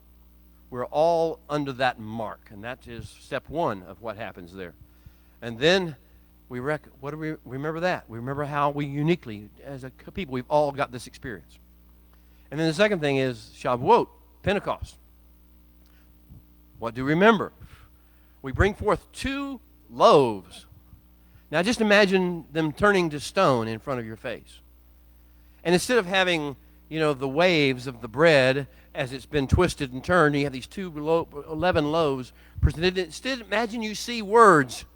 We're all under that mark, and that is step one of what happens there. And then what do we remember that? We remember how we uniquely, as a people, we've all got this experience. And then the second thing is Shavuot, Pentecost. What do we remember? We bring forth 2 loaves. Now just imagine them turning to stone in front of your face. And instead of having, the waves of the bread as it's been twisted and turned, you have these 11 loaves presented. Instead, imagine you see words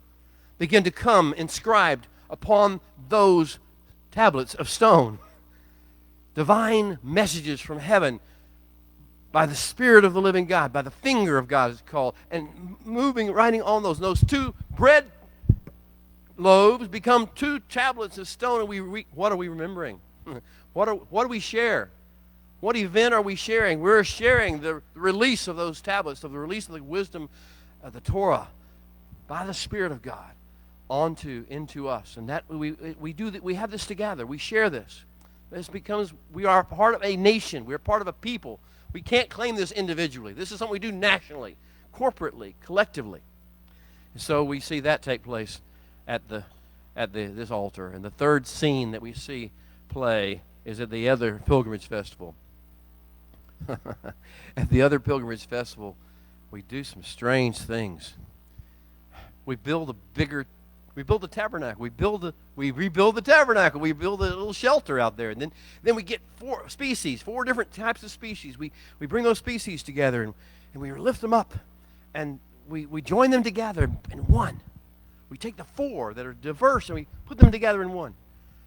begin to come inscribed upon those tablets of stone. Divine messages from heaven by the Spirit of the living God, by the finger of God is called, and writing on those 2 bread loaves become 2 tablets of stone, and what are we remembering? What do we share? What event are we sharing? We're sharing the release of those tablets, of the release of the wisdom of the Torah by the Spirit of God into us. And that we have this together. We share this. We are part of a nation. We're part of a people. We can't claim this individually. This is something we do nationally, corporately, collectively. And so we see that take place at this altar. And the third scene that we see play is at the other pilgrimage festival. At the other pilgrimage festival, we do some strange things. We build a tabernacle. We rebuild the tabernacle. We build a little shelter out there. And then we get 4 different types of species. We bring those species together and we lift them up. And we join them together in one. We take the 4 that are diverse and we put them together in one.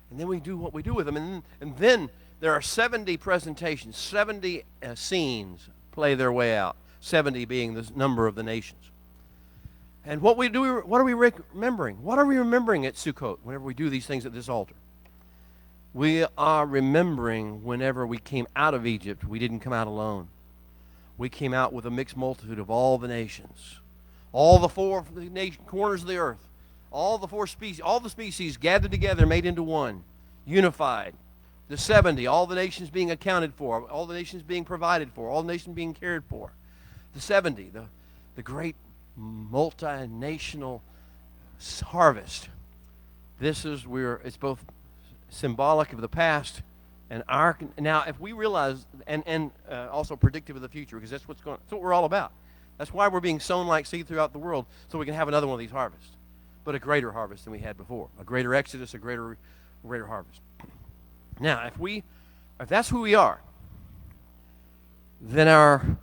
And then we do what we do with them. And then there are 70 presentations, 70 scenes play their way out, 70 being the number of the nations. And what are we remembering? What are we remembering at Sukkot whenever we do these things at this altar? We are remembering whenever we came out of Egypt, we didn't come out alone. We came out with a mixed multitude of all the nations, all the 4 corners of the earth, all the species gathered together, made into one, unified. The 70, all the nations being accounted for, all the nations being provided for, all the nations being cared for. The 70, the great multinational harvest. It's both symbolic of the past and now if we realize and also predictive of the future, because that's what we're all about. That's why we're being sown like seed throughout the world, so we can have another one of these harvests, but a greater harvest than we had before, a greater exodus, a greater harvest. Now, if that's who we are, then our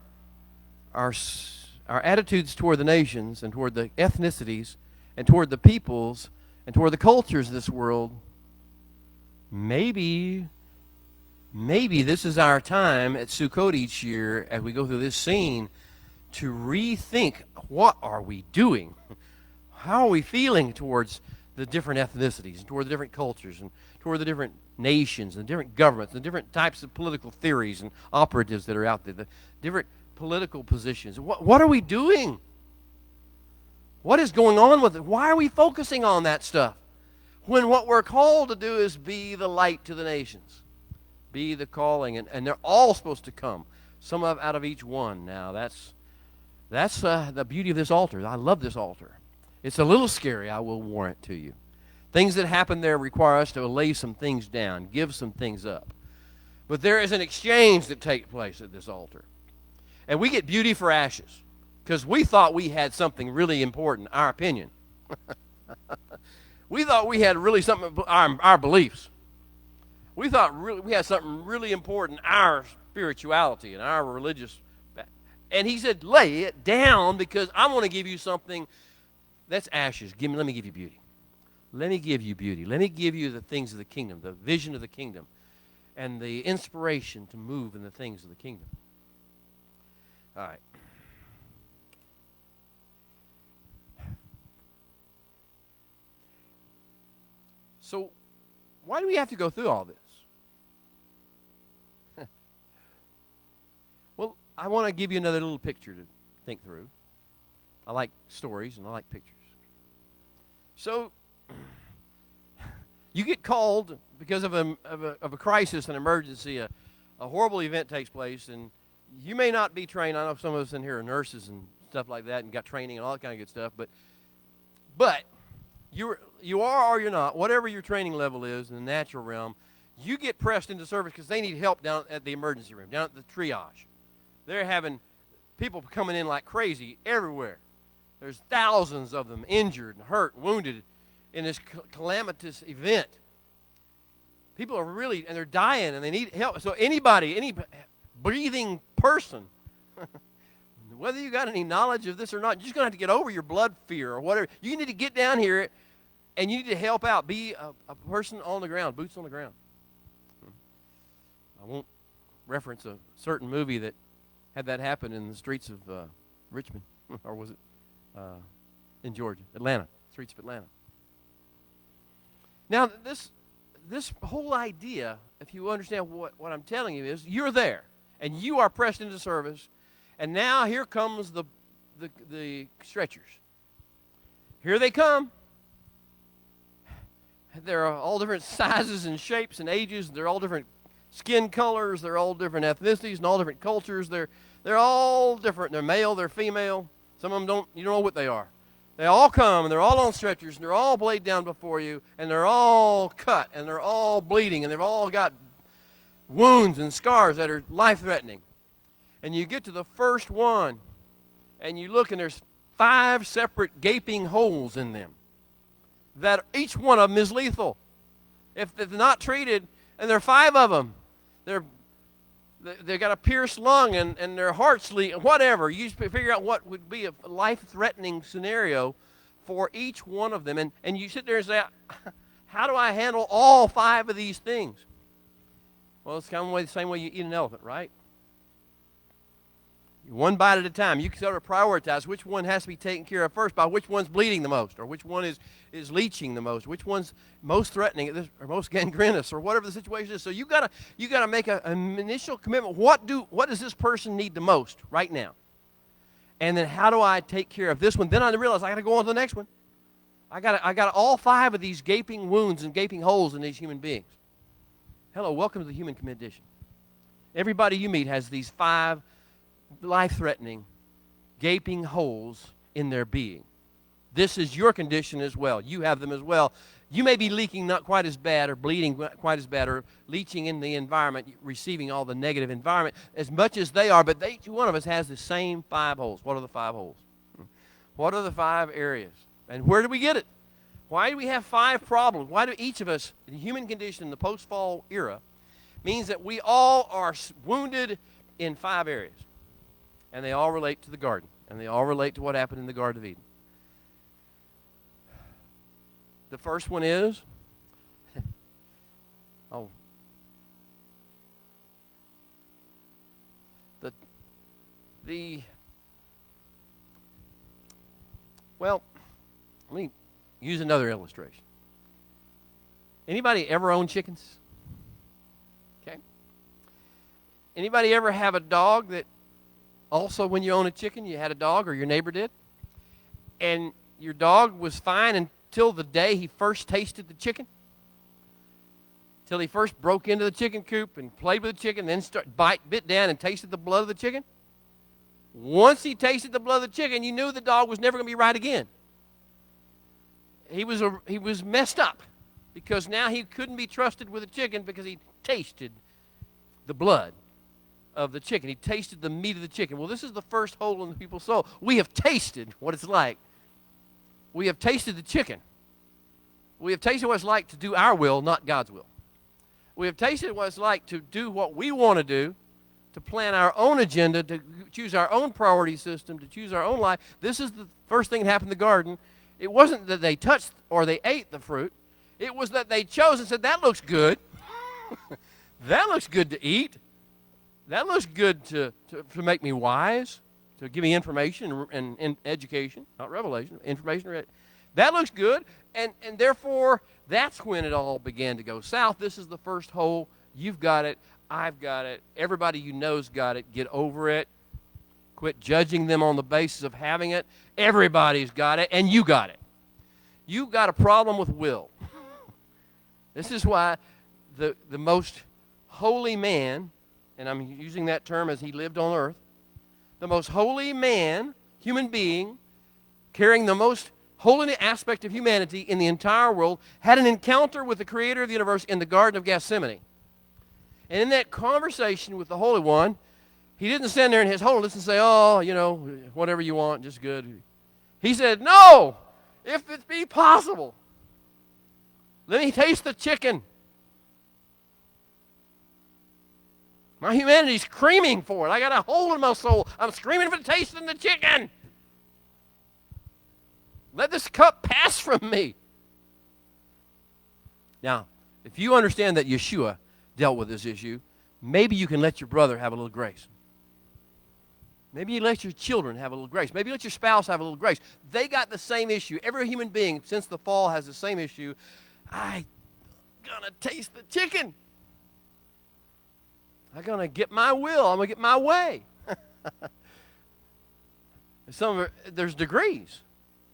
attitudes toward the nations and toward the ethnicities and toward the peoples and toward the cultures of this world, maybe this is our time at Sukkot each year as we go through this scene to rethink, what are we doing? How are we feeling towards the different ethnicities and toward the different cultures and toward the different nations and different governments and different types of political theories and operatives that are out there, the different political positions? What are we doing? What is going on with it? Why are we focusing on that stuff when what we're called to do is be the light to the nations, be the calling, and they're all supposed to come, some out of each one. Now that's the beauty of this altar. I love this altar. It's a little scary, I will warrant to you. Things that happen there require us to lay some things down, give some things up. But there is an exchange that takes place at this altar. And we get beauty for ashes because we thought we had something really important, our opinion. We thought we had really something, our beliefs. We thought we had something really important, our spirituality and our religious. And he said, lay it down because I want to give you something that's ashes. Let me give you beauty. Let me give you beauty. Let me give you the things of the kingdom, the vision of the kingdom, and the inspiration to move in the things of the kingdom. All right. So, why do we have to go through all this? Well, I want to give you another little picture to think through. I like stories and I like pictures. So, You get called because of a crisis, an emergency, a horrible event takes place, and you may not be trained. I know some of us in here are nurses and stuff like that and got training and all that kind of good stuff, but you are or you're not, whatever your training level is in the natural realm, you get pressed into service because they need help down at the emergency room, down at the triage. They're having people coming in like crazy everywhere. There's thousands of them injured and hurt and wounded in this calamitous event. People are really, and they're dying, and they need help. So any breathing person, whether you got any knowledge of this or not, you're just going to have to get over your blood fear or whatever. You need to get down here, and you need to help out. Be a person on the ground, boots on the ground. I won't reference a certain movie that had that happen in the streets of Richmond, or was it in Georgia? Atlanta, streets of Atlanta. Now, this whole idea, if you understand what I'm telling you, is you're there, and you are pressed into service, and now here comes the stretchers. Here they come. They're all different sizes and shapes and ages. They're all different skin colors. They're all different ethnicities and all different cultures. They're all different. They're male. They're female. Some of them you don't know what they are. They all come, and they're all on stretchers, and they're all laid down before you, and they're all cut, and they're all bleeding, and they've all got wounds and scars that are life-threatening. And you get to the first one, and you look, and there's 5 separate gaping holes in them that each one of them is lethal. If they're not treated, and there are 5 of them, they've got a pierced lung and their heart's leaking, whatever. You figure out what would be a life-threatening scenario for each one of them. And you sit there and say, how do I handle all 5 of these things? Well, it's kind of the same way you eat an elephant, right? One bite at a time. You can sort of prioritize which one has to be taken care of first by which one's bleeding the most, or which one is leaching the most, which one's most threatening or most gangrenous, or whatever the situation is. So you gotta make an initial commitment. What does this person need the most right now? And then how do I take care of this one? Then I realize I got to go on to the next one. I got all 5 of these gaping wounds and gaping holes in these human beings. Hello, welcome to the human condition. Everybody you meet has these 5 life-threatening, gaping holes in their being. This is your condition as well. You have them as well. You may be leaking not quite as bad or bleeding quite as bad or leaching in the environment, receiving all the negative environment as much as they are, but each one of us has the same 5 holes. What are the 5 holes? What are the 5 areas? And where do we get it? Why do we have 5 problems? Why do each of us, the human condition in the post-fall era, means that we all are wounded in 5 areas. And they all relate to the garden. And they all relate to what happened in the Garden of Eden. The first one is, well, let me use another illustration. Anybody ever own chickens? Okay. Anybody ever have a dog that also, when you own a chicken, you had a dog, or your neighbor did, and your dog was fine until the day he first tasted the chicken, till he first broke into the chicken coop and played with the chicken, then bit down and tasted the blood of the chicken? Once he tasted the blood of the chicken, you knew the dog was never going to be right again. He was messed up because now he couldn't be trusted with a chicken because he tasted the blood of the chicken. He tasted the meat of the chicken. Well, this is the first hole in the people's soul. We have tasted what it's like. We have tasted the chicken. We have tasted what it's like to do our will, not God's will. We have tasted what it's like to do what we want to do, to plan our own agenda, to choose our own priority system, to choose our own life. This is the first thing that happened in the garden. It wasn't that they touched or they ate the fruit. It was that they chose and said, that looks good. That looks good to eat. That looks good to make me wise, to give me information and education, not revelation, information. That looks good, and therefore, that's when it all began to go south. This is the first hole. You've got it. I've got it. Everybody you know's got it. Get over it. Quit judging them on the basis of having it. Everybody's got it, and you got it. You've got a problem with will. This is why the most holy man, and I'm using that term as he lived on earth, the most holy man, human being, carrying the most holy aspect of humanity in the entire world, had an encounter with the creator of the universe in the Garden of Gethsemane. And in that conversation with the Holy One, he didn't stand there in his holiness and say, oh, whatever you want, just good. He said, no, if it be possible, let me taste the chicken. My humanity's screaming for it. I got a hole in my soul. I'm screaming for tasting the chicken. Let this cup pass from me. Now, if you understand that Yeshua dealt with this issue, maybe you can let your brother have a little grace. Maybe you let your children have a little grace. Maybe you let your spouse have a little grace. They got the same issue. Every human being since the fall has the same issue. I'm going to taste the chicken. I'm going to get my will. I'm going to get my way. There's degrees.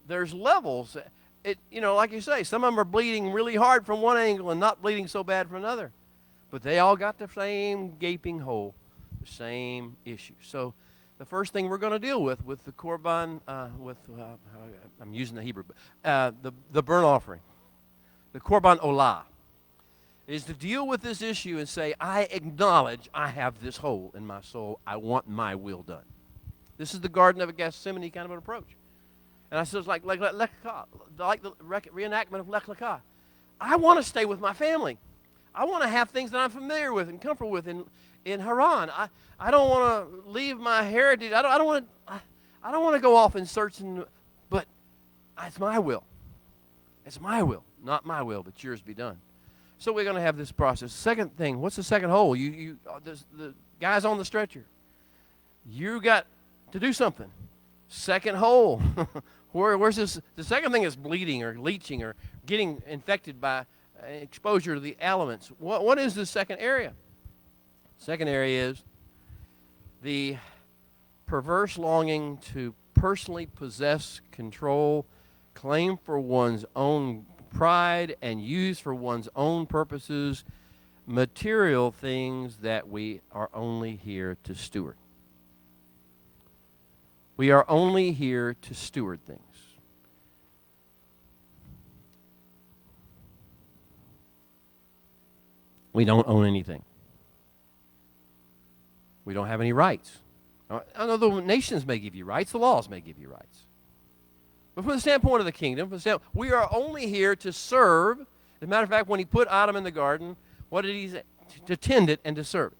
There's levels. Like you say, some of them are bleeding really hard from one angle and not bleeding so bad from another. But they all got the same gaping hole, the same issue. So the first thing we're going to deal with the korban, I'm using the Hebrew, the burnt offering, the korban olah, is to deal with this issue and say, I acknowledge I have this hole in my soul. I want my will done. This is the Garden of Gethsemane kind of an approach. And I said, it's like the reenactment of Lech Lecha. I want to stay with my family. I want to have things that I'm familiar with and comfortable with in Haran. I don't want to leave my heritage. I don't want to go off and search, but it's my will. It's my will, not my will, but yours be done. So we're going to have this process. Second thing, what's the second hole? The guy's on the stretcher. You got to do something. Second hole. Where's this? The second thing is bleeding or leaching or getting infected by exposure to the elements. What is the second area? Second area is the perverse longing to personally possess, control, claim for one's own pride, and use for one's own purposes material things that we are only here to steward. We are only here to steward things. We don't own anything. We don't have any rights. I know the nations may give you rights, the laws may give you rights. But from the standpoint of the kingdom, we are only here to serve. As a matter of fact, when he put Adam in the garden, what did he say? To tend it and to serve it.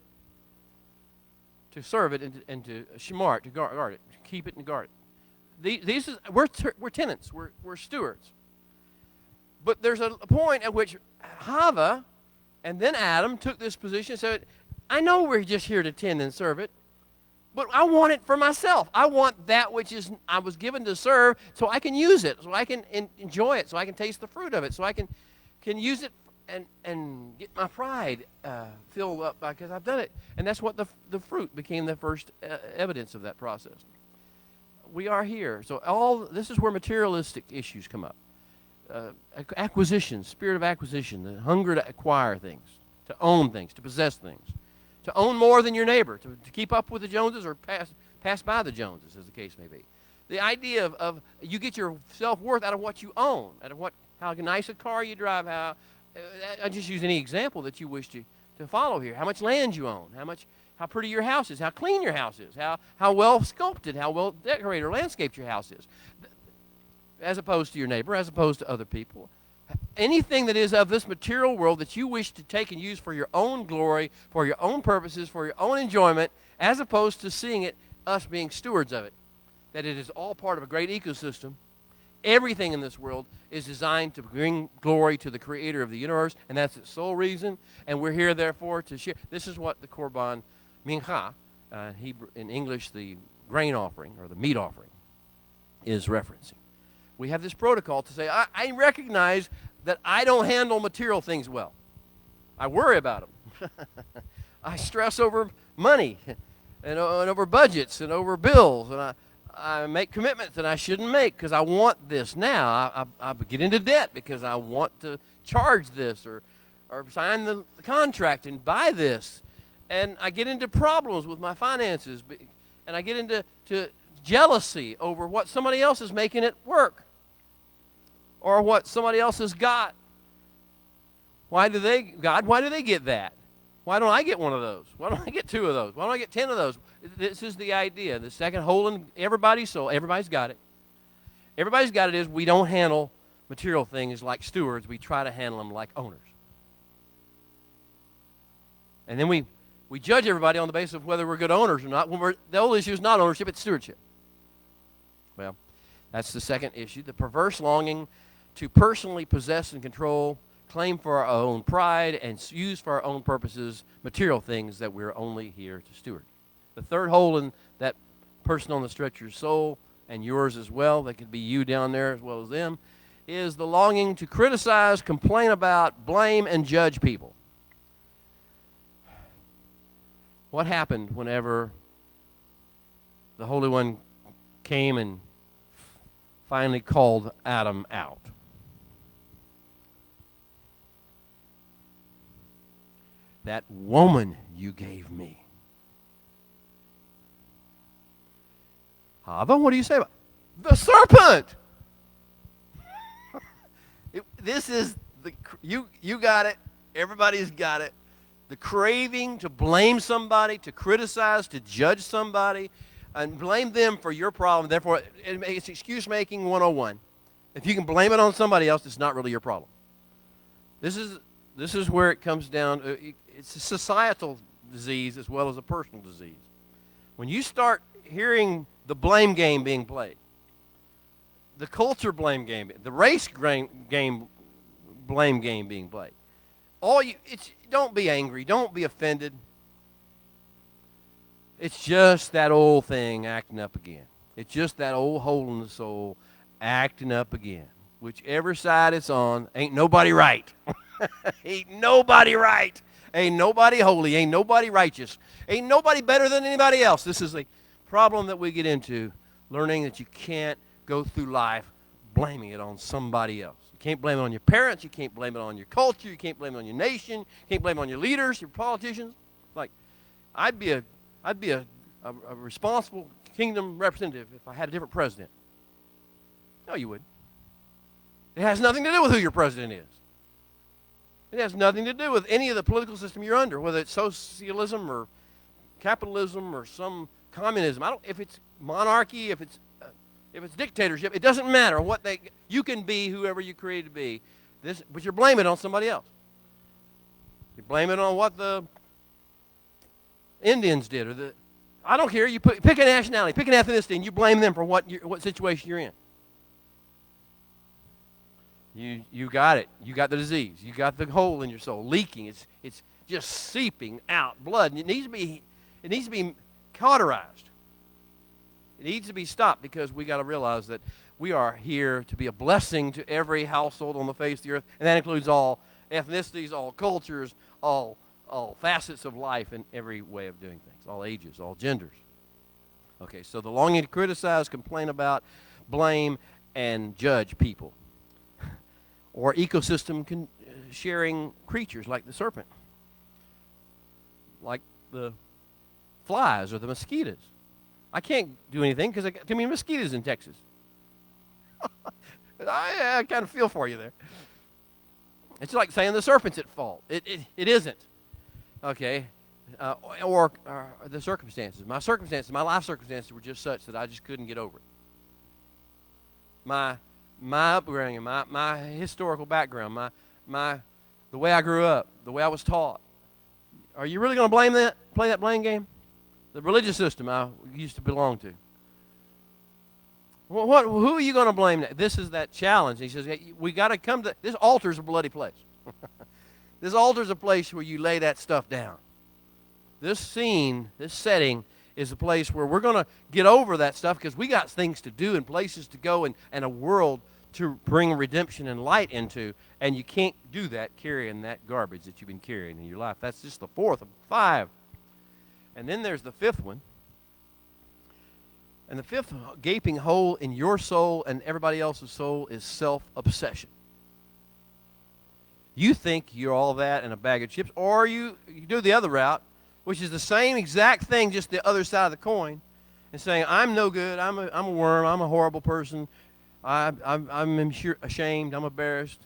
To serve it and to shamar it, to guard it, to keep it and guard it. We're tenants, we're stewards. But there's a point at which Hava and then Adam took this position and said, I know we're just here to tend and serve it, but I want it for myself. I want that which I was given to serve so I can use it, so I can enjoy it, so I can taste the fruit of it, so I can use it and get my pride filled up because I've done it. And that's what the fruit became the first evidence of that process. We are here. So this is where materialistic issues come up. Acquisition, spirit of acquisition, the hunger to acquire things, to own things, to possess things, to own more than your neighbor, to keep up with the Joneses or pass by the Joneses, as the case may be. The idea of you get your self-worth out of what you own, out of how nice a car you drive, I just use any example that you wish to follow here. How much land you own, how pretty your house is, how clean your house is, how well sculpted, how well decorated or landscaped your house is, as opposed to your neighbor, as opposed to other people. Anything that is of this material world that you wish to take and use for your own glory, for your own purposes, for your own enjoyment, as opposed to seeing us being stewards of it, that it is all part of a great ecosystem. Everything in this world is designed to bring glory to the creator of the universe, and that's its sole reason. And we're here, therefore, to share. This is what the korban mincha, in English, the grain offering or the meat offering, is referencing. We have this protocol to say, I recognize that I don't handle material things well. I worry about them. I stress over money and over budgets and over bills, and I make commitments that I shouldn't make because I want this now. I get into debt because I want to charge this or or sign the contract and buy this. And I get into problems with my finances, and I get into jealousy over what somebody else is making it work or what somebody else has got. Why do they get that? Why don't I get one of those? Why don't I get 2 of those? Why don't I get 10 of those? This is the idea. The second hole in everybody's soul, everybody's got it. Everybody's got it is we don't handle material things like stewards. We try to handle them like owners. And then we judge everybody on the basis of whether we're good owners or not. When the whole issue is not ownership, it's stewardship. Well, that's the second issue. The perverse longing to personally possess and control, claim for our own pride, and use for our own purposes material things that we're only here to steward. The third hole in that person on the stretcher's soul, and yours as well, that could be you down there as well as them, is the longing to criticize, complain about, blame, and judge people. What happened whenever the Holy One came and finally called Adam out? That woman you gave me. Hava, what do you say about the serpent? This is you got it. Everybody's got it. The craving to blame somebody, to criticize, to judge somebody, and blame them for your problem. Therefore, it's excuse-making 101. If you can blame it on somebody else, it's not really your problem. This is where it comes down. It's a societal disease as well as a personal disease. When you start hearing the blame game being played, the culture blame game, the race game blame game being played, don't be angry, don't be offended. It's just that old thing acting up again. It's just that old hole in the soul acting up again. Whichever side it's on, ain't nobody right. Ain't nobody right. Ain't nobody holy. Ain't nobody righteous. Ain't nobody better than anybody else. This is a problem that we get into, learning that you can't go through life blaming it on somebody else. You can't blame it on your parents. You can't blame it on your culture. You can't blame it on your nation. You can't blame it on your leaders, your politicians. Like, I'd be a responsible kingdom representative if I had a different president. No, you wouldn't. It has nothing to do with who your president is. It has nothing to do with any of the political system you're under, whether it's socialism or capitalism or some communism. If it's monarchy, if it's dictatorship, it doesn't matter you can be whoever you created to be. But you're blaming it on somebody else. You blame it on what the Indians did, I don't care. You pick a nationality, pick an ethnicity, and you blame them for what situation you're in. You got it. You got the disease. You got the hole in your soul leaking. It's just seeping out blood, and it needs to be cauterized. It needs to be stopped because we got to realize that we are here to be a blessing to every household on the face of the earth, and that includes all ethnicities, all cultures, all facets of life, and every way of doing things, all ages, all genders. Okay, so the longing to criticize, complain about, blame, and judge people. Or ecosystem sharing creatures like the serpent, like the flies or the mosquitoes. I can't do anything because I got too many mosquitoes in Texas. I kind of feel for you there. It's like saying the serpent's at fault. It isn't. Okay? Or the circumstances. My life circumstances were just such that I just couldn't get over it. My upbringing, my historical background, the way I grew up, the way I was taught. Are you really going to play that blame game? The religious system I used to belong to. Who are you going to blame? This is that challenge. He says, we got to come to, this altar's a bloody place. This altar's a place where you lay that stuff down. This scene, this setting, is a place where we're going to get over that stuff because we got things to do and places to go and a world to bring redemption and light into, and you can't do that carrying that garbage that you've been carrying in your life. That's just the fourth of 5. And then there's the fifth one. And the fifth gaping hole in your soul and everybody else's soul is self-obsession. You think you're all that and a bag of chips, or you do the other route, which is the same exact thing, just the other side of the coin, and saying, I'm no good, I'm a worm, I'm a horrible person, I'm ashamed, I'm embarrassed.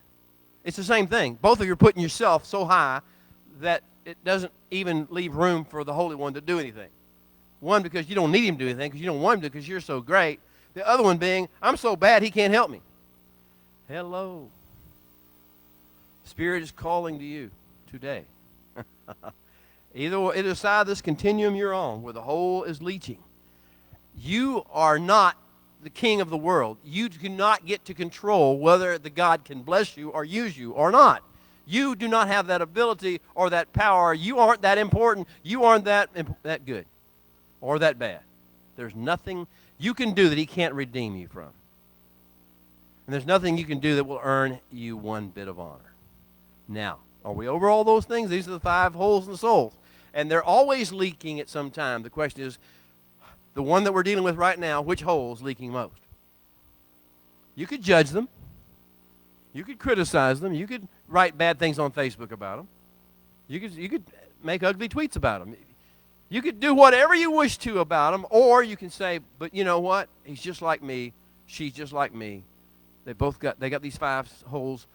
It's the same thing. Both of you are putting yourself so high that it doesn't even leave room for the Holy One to do anything. One, because you don't need him to do anything, because you don't want him to, because you're so great. The other one being, I'm so bad he can't help me. Hello. Spirit is calling to you today. Either side of this continuum you're on, where the hole is leaching. You are not the king of the world. You do not get to control whether the God can bless you or use you or not. You do not have that ability or that power. You aren't that important. You aren't that good or that bad. There's nothing you can do that he can't redeem you from. And there's nothing you can do that will earn you one bit of honor. Now, are we over all those things? These are the 5 holes in the soul. And they're always leaking at some time. The question is, the one that we're dealing with right now, which hole is leaking most? You could judge them. You could criticize them. You could write bad things on Facebook about them. You could make ugly tweets about them. You could do whatever you wish to about them, or you can say, but you know what? He's just like me. She's just like me. They got these 5 holes.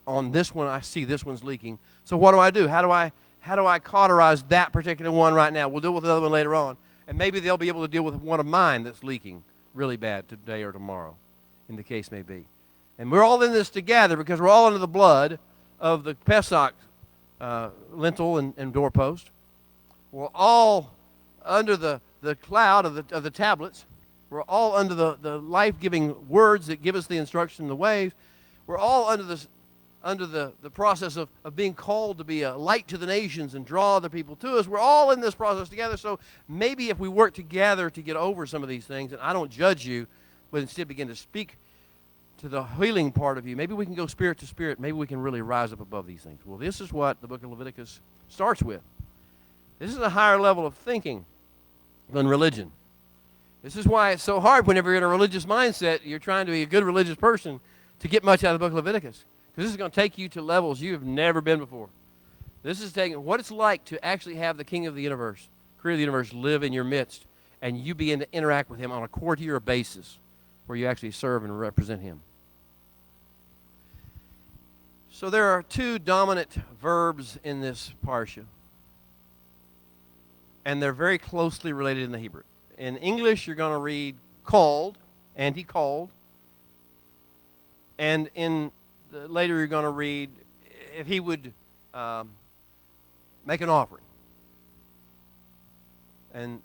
On this one, I see this one's leaking. So what do? How do I cauterize that particular one right now? We'll deal with the other one later on. And maybe they'll be able to deal with one of mine that's leaking really bad today or tomorrow, in the case may be. And we're all in this together because we're all under the blood of the Pesach lintel and doorpost. We're all under the cloud of the tablets. We're all under the life-giving words that give us the instruction and the ways. We're all under the process of being called to be a light to the nations and draw other people to us. We're all in this process together. So maybe if we work together to get over some of these things, and I don't judge you, but instead begin to speak to the healing part of you, maybe we can go spirit to spirit. Maybe we can really rise up above these things. Well, this is what the book of Leviticus starts with. This is a higher level of thinking than religion. This is why it's so hard whenever you're in a religious mindset, you're trying to be a good religious person, to get much out of the book of Leviticus. Because this is going to take you to levels you have never been before. This is taking what it's like to actually have the King of the universe, Creator of the universe, live in your midst, and you begin to interact with him on a courtier basis where you actually serve and represent him. So there are 2 dominant verbs in this parsha, and they're very closely related in the Hebrew. In English, you're going to read called, and he called. And later you're going to read if he would make an offering. And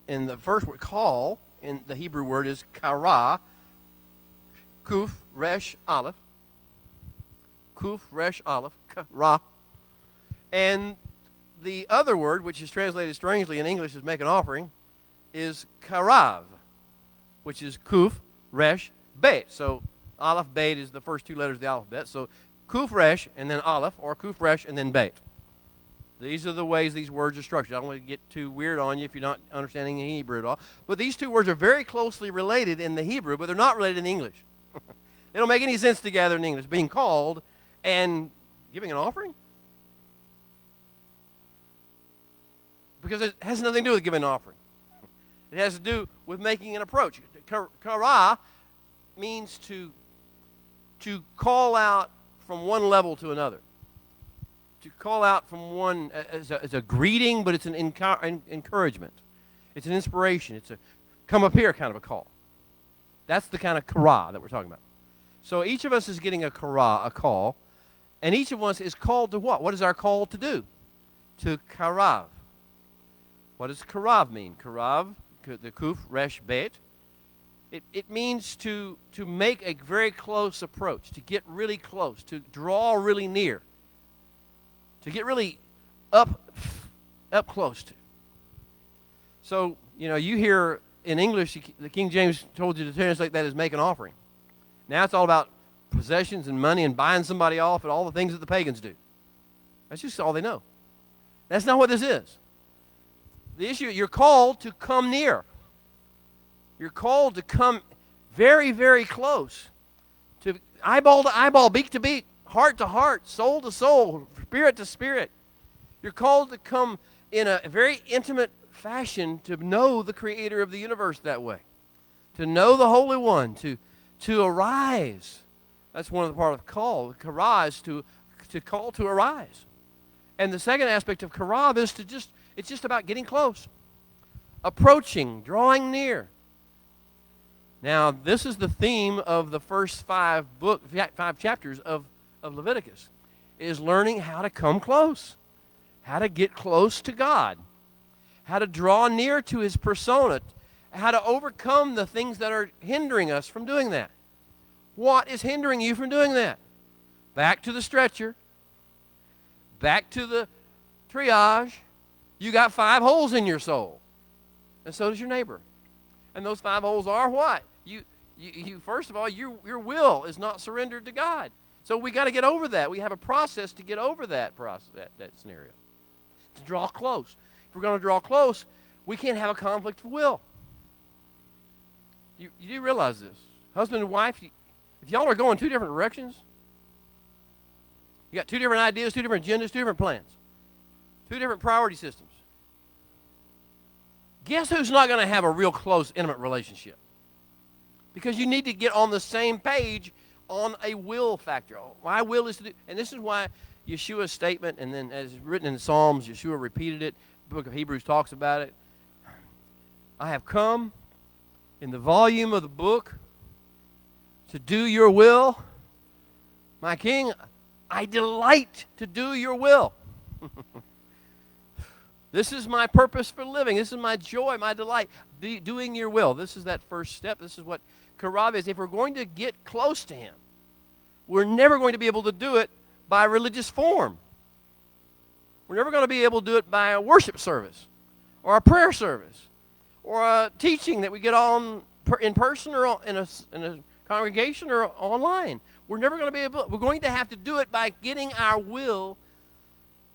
in the first word, call, in the Hebrew word is kara, kuf, resh, aleph. Kuf, resh, aleph, kara. And the other word, which is translated strangely in English as make an offering, is karav, which is kuf, resh, bet. So aleph, bet is the first 2 letters of the alphabet. So kuf, resh, and then aleph, or kuf, resh, and then bet. These are the ways these words are structured. I don't want to get too weird on you if you're not understanding the Hebrew at all. But these 2 words are very closely related in the Hebrew, but they're not related in English. They don't make any sense together in English. Being called and giving an offering? Because it has nothing to do with giving an offering. It has to do with making an approach. Kara means to call out from one level to another. To call out from one as a greeting, but it's an encouragement. It's an inspiration. It's a come up here kind of a call. That's the kind of kara that we're talking about. So each of us is getting a kara, a call, and each of us is called to what? What is our call to do? To karav. What does karav mean? Karav, the kuf, resh, bet. It means to make a very close approach, to get really close, to draw really near, to get really up close to. So, you hear in English, the King James told you to translate that as make an offering. Now it's all about possessions and money and buying somebody off and all the things that the pagans do. That's just all they know. That's not what this is. The issue, you're called to come near. You're called to come very, very close, to eyeball, beak to beak, heart to heart, soul to soul, spirit to spirit. You're called to come in a very intimate fashion to know the Creator of the universe that way, to know the Holy One, to arise. That's one of the part of call. Arise, to call to arise. And the second aspect of karav is it's just about getting close, approaching, drawing near. Now, this is the theme of the first five chapters of Leviticus, is learning how to come close, how to get close to God, how to draw near to His persona, how to overcome the things that are hindering us from doing that. What is hindering you from doing that? Back to the stretcher, back to the triage. You got 5 holes in your soul, and so does your neighbor. And those 5 holes are what? You first of all, your will is not surrendered to God. So we got to get over that. We have a process to get over that process, that scenario. To draw close. If we're going to draw close, we can't have a conflict of will. You do realize this. Husband and wife, if y'all are going 2 different directions, you got 2 different ideas, 2 different agendas, 2 different plans, 2 different priority systems. Guess who's not going to have a real close, intimate relationship? Because you need to get on the same page on a will factor. My will is to do, and this is why Yeshua's statement, and then as written in the Psalms, Yeshua repeated it. The book of Hebrews talks about it. I have come in the volume of the book to do your will. My King, I delight to do your will. This is my purpose for living. This is my joy, my delight, doing your will. This is that first step. This is what karav is. If we're going to get close to Him, we're never going to be able to do it by religious form. We're never going to be able to do it by a worship service or a prayer service or a teaching that we get on in person or in a congregation or online. We're never going to be able. We're going to have to do it by getting our will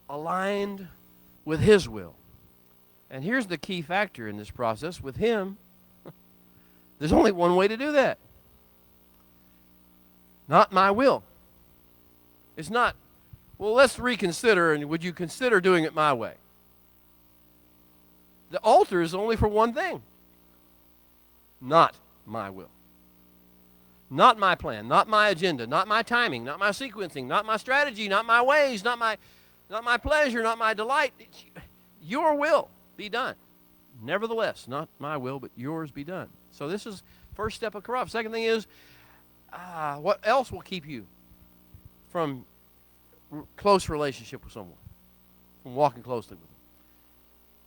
aligned with His will. And here's the key factor in this process. With Him, there's only one way to do that. Not my will. It's not, well, let's reconsider, and would you consider doing it my way? The altar is only for one thing. Not my will. Not my plan, not my agenda, not my timing, not my sequencing, not my strategy, not my ways, not my pleasure, not my delight. Your will be done. Nevertheless, not my will, but yours be done. So this is first step of karav. Second thing is, what else will keep you from close relationship with someone, from walking closely with them?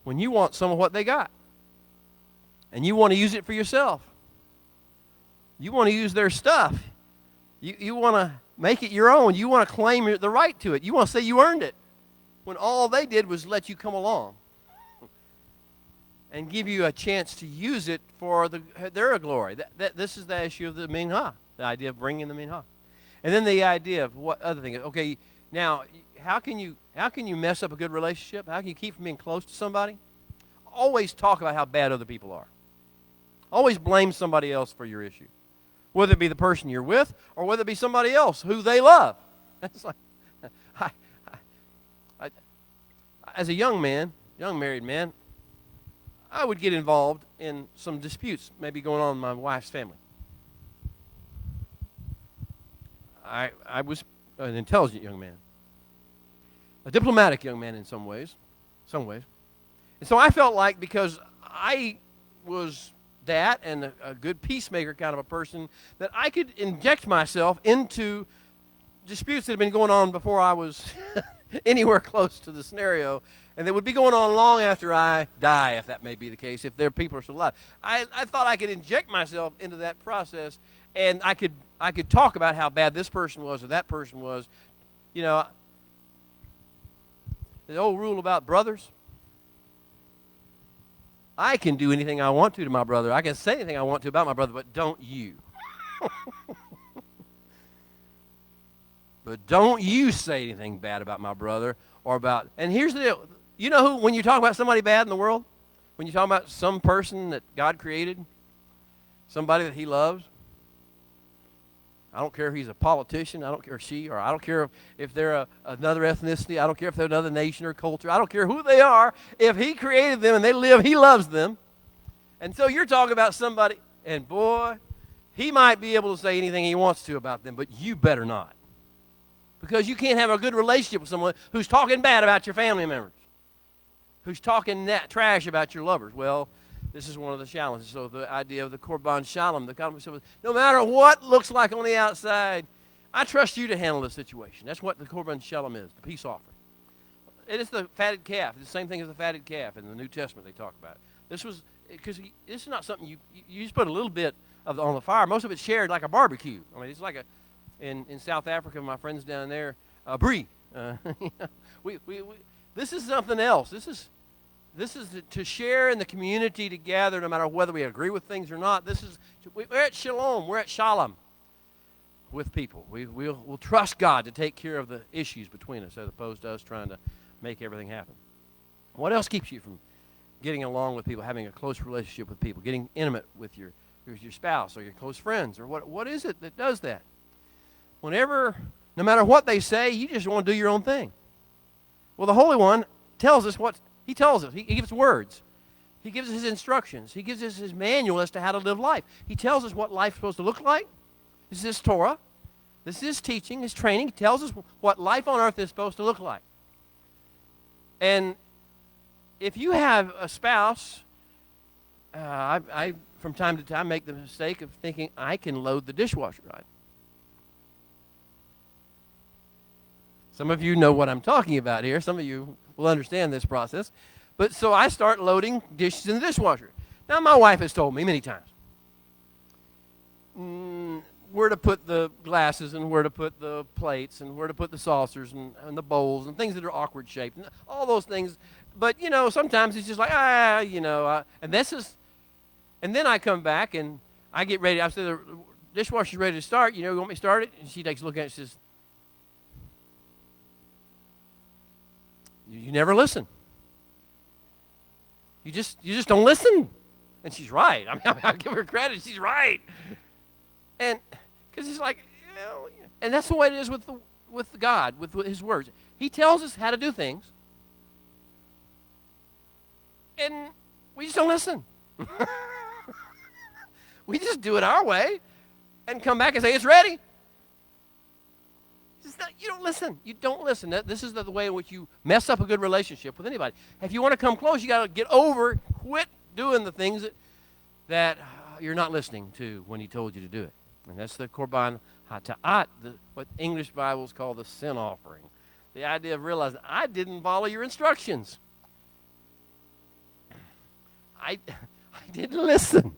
When you want some of what they got, and you want to use it for yourself. You want to use their stuff. You want to make it your own. You want to claim the right to it. You want to say you earned it, when all they did was let you come along and give you a chance to use it for their glory. This is the issue of the minhah, the idea of bringing the minhah. And then the idea of what other thing. Okay, now, how can you mess up a good relationship? How can you keep from being close to somebody? Always talk about how bad other people are. Always blame somebody else for your issue, whether it be the person you're with or whether it be somebody else who they love. It's like, as a young married man, I would get involved in some disputes maybe going on in my wife's family. I was an intelligent young man, a diplomatic young man in some ways. And so I felt like, because I was that and a good peacemaker kind of a person, that I could inject myself into disputes that had been going on before I was anywhere close to the scenario, and that would be going on long after I die, if that may be the case, if their people are still alive. I thought I could inject myself into that process, and I could talk about how bad this person was or that person was. You know, the old rule about brothers. I can do anything I want to my brother. I can say anything I want to about my brother, but don't you. But don't you say anything bad about my brother or about... And here's the deal. You know who, when you talk about somebody bad in the world, when you talk about some person that God created, somebody that He loves, I don't care if he's a politician. I don't care I don't care if they're another ethnicity. I don't care if they're another nation or culture. I don't care who they are. If he created them and they live, he loves them. And so you're talking about somebody, and boy, he might be able to say anything he wants to about them, but you better not. Because you can't have a good relationship with someone who's talking bad about your family members, who's talking trash about your lovers. Well, this is one of the challenges. So the idea of the Korban Shalom, the conversation, no matter what looks like on the outside, I trust you to handle the situation. That's what the Korban Shalom is, the peace offering. It is the fatted calf. It's the same thing as the fatted calf in the New Testament they talk about. This is not something you just put a little bit on the fire. Most of it's shared like a barbecue. I mean, it's like in South Africa, my friends down there, brie. This is something else. This is to share in the community together, no matter whether we agree with things or not. We're at shalom. We're at shalom with people. We'll trust God to take care of the issues between us as opposed to us trying to make everything happen. What else keeps you from getting along with people, having a close relationship with people, getting intimate with your spouse or your close friends? Or what is it that does that? No matter what they say, you just want to do your own thing. Well, the Holy One tells us what he tells us. He gives words. He gives us his instructions. He gives us his manual as to how to live life. He tells us what life's supposed to look like. This is his Torah. This is his teaching, his training. He tells us what life on earth is supposed to look like. And if you have a spouse, I from time to time make the mistake of thinking I can load the dishwasher, right? Some of you know what I'm talking about here. Some of you will understand this process. But so I start loading dishes in the dishwasher. Now, my wife has told me many times where to put the glasses and where to put the plates and where to put the saucers and the bowls and things that are awkward shaped and all those things. But, sometimes it's just like, and then I come back and I get ready. I say, the dishwasher's ready to start. You want me to start it? And she takes a look at it and says, you never listen. You just don't listen. And she's right. I mean, I'll give her credit. She's right. And because it's like, and that's the way it is with God, with his words. He tells us how to do things. And we just don't listen. We just do it our way and come back and say, it's ready. You don't listen. You don't listen. This is the way in which you mess up a good relationship with anybody. If you want to come close, you got to quit doing the things that you're not listening to when he told you to do it. And that's the Korban Hata'at, what English Bibles call the sin offering. The idea of realizing, I didn't follow your instructions. I didn't listen.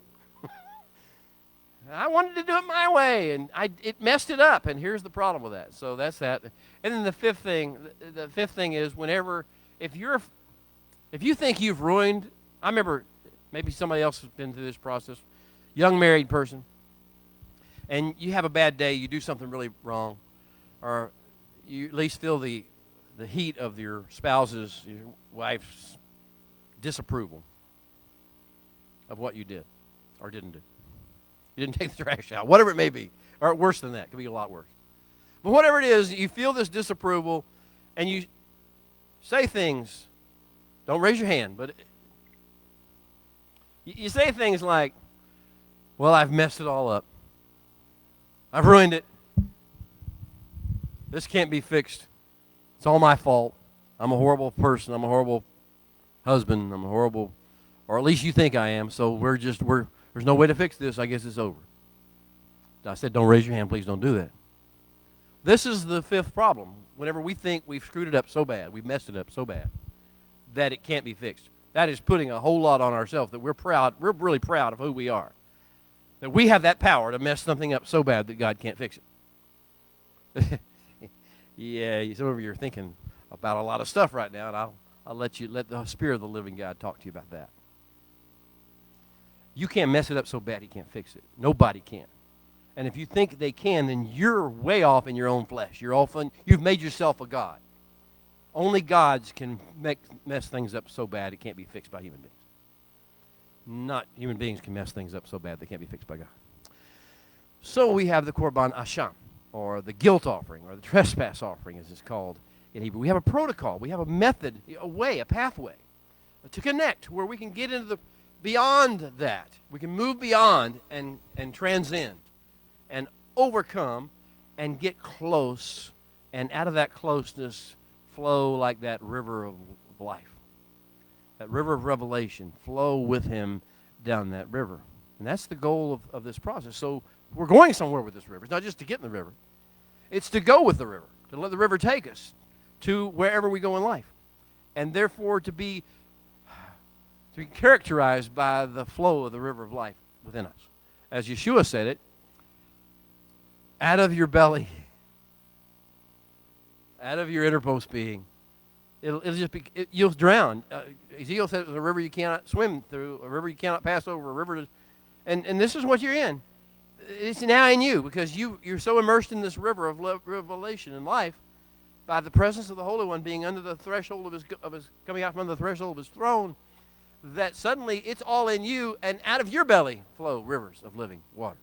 I wanted to do it my way, and it messed it up, and here's the problem with that. So that's that. And then the fifth thing is if you think you've ruined, I remember maybe somebody else has been through this process, young married person, and you have a bad day, you do something really wrong, or you at least feel the heat of your spouse's, your wife's disapproval of what you did or didn't do. You didn't take the trash out, whatever it may be. Or worse than that. It could be a lot worse. But whatever it is, you feel this disapproval, and you say things. Don't raise your hand, but you say things like, well, I've messed it all up. I've ruined it. This can't be fixed. It's all my fault. I'm a horrible person. I'm a horrible husband. I'm a horrible, or at least you think I am, so there's no way to fix this. I guess it's over. I said, don't raise your hand. Please don't do that. This is the fifth problem. Whenever we think we've screwed it up so bad, we've messed it up so bad, that it can't be fixed. That is putting a whole lot on ourselves, that we're really proud of who we are. That we have that power to mess something up so bad that God can't fix it. Yeah, some of you are thinking about a lot of stuff right now, and I'll let the Spirit of the living God talk to you about that. You can't mess it up so bad he can't fix it. Nobody can. And if you think they can, then you're way off in your own flesh. You've made yourself a god. Only gods can mess things up so bad it can't be fixed by human beings. Not human beings can mess things up so bad they can't be fixed by God. So we have the Korban Asham, or the guilt offering, or the trespass offering, as it's called in Hebrew. We have a protocol. We have a method, a way, a pathway to connect where we can get into the beyond that. We can move beyond and transcend and overcome and get close, and out of that closeness flow like that river of life. That river of revelation, flow with him down that river. And that's the goal of this process. So we're going somewhere with this river. It's not just to get in the river. It's to go with the river, to let the river take us to wherever we go in life. And therefore to be characterized by the flow of the river of life within us. As Yeshua said it, out of your belly, out of your innermost being, it'll just be, you'll drown. Ezekiel said it was a river you cannot swim through, a river you cannot pass over, a river and this is what you're in. It's now in you because you're so immersed in this river of revelation in life by the presence of the Holy One being under the threshold of his coming out from under the threshold of his throne, that suddenly it's all in you, and out of your belly flow rivers of living water.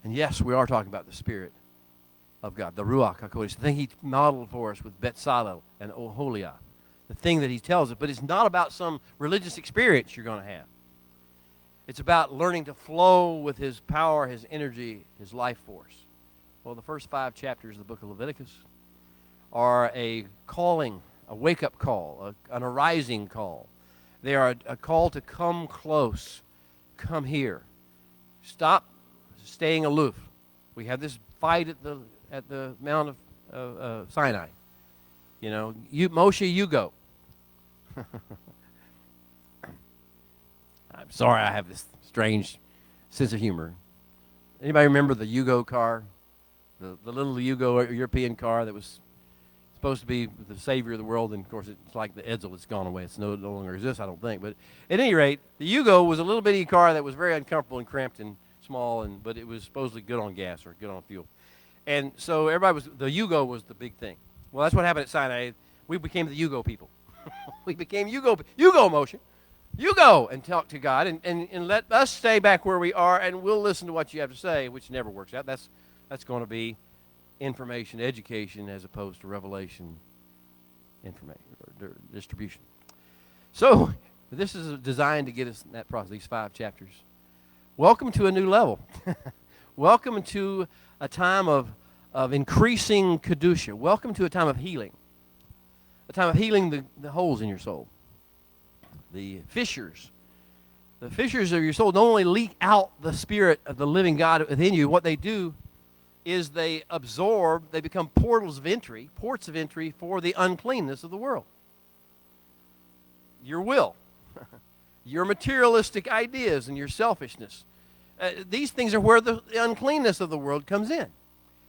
And yes, we are talking about the Spirit of God, the Ruach HaKodesh, the thing he modeled for us with Betzalel and Oholiab, the thing that he tells us. But it's not about some religious experience you're going to have. It's about learning to flow with his power, his energy, his life force. Well, the first 5 chapters of the book of Leviticus are a calling, a wake-up call, an arising call. They are a call to come close, come here. Stop staying aloof. We have this fight at the Mount of Sinai. You know, Moshe, you go. I'm sorry, I have this strange sense of humor. Anybody remember the Yugo car? The little Yugo European car that was supposed to be the savior of the world, and of course it's like the Edsel, it's gone away. It's no longer exists, I don't think. But at any rate, the Yugo was a little bitty car that was very uncomfortable and cramped and small, but it was supposedly good on gas or good on fuel. And so the Yugo was the big thing. Well, that's what happened at Sinai. We became the Yugo people. We became Yugo motion. You go and talk to God and let us stay back where we are, and we'll listen to what you have to say, which never works out. That's going to be information, education, as opposed to revelation, information, or distribution. So this is designed to get us in that process, these 5 chapters. Welcome to a new level. Welcome to a time of increasing Kedusha. Welcome to a time of healing. A time of healing the holes in your soul. The fissures of your soul don't only leak out the Spirit of the living God within you. What they do is they absorb, they become ports of entry for the uncleanness of the world. Your will, your materialistic ideas, and your selfishness. These things are where the uncleanness of the world comes in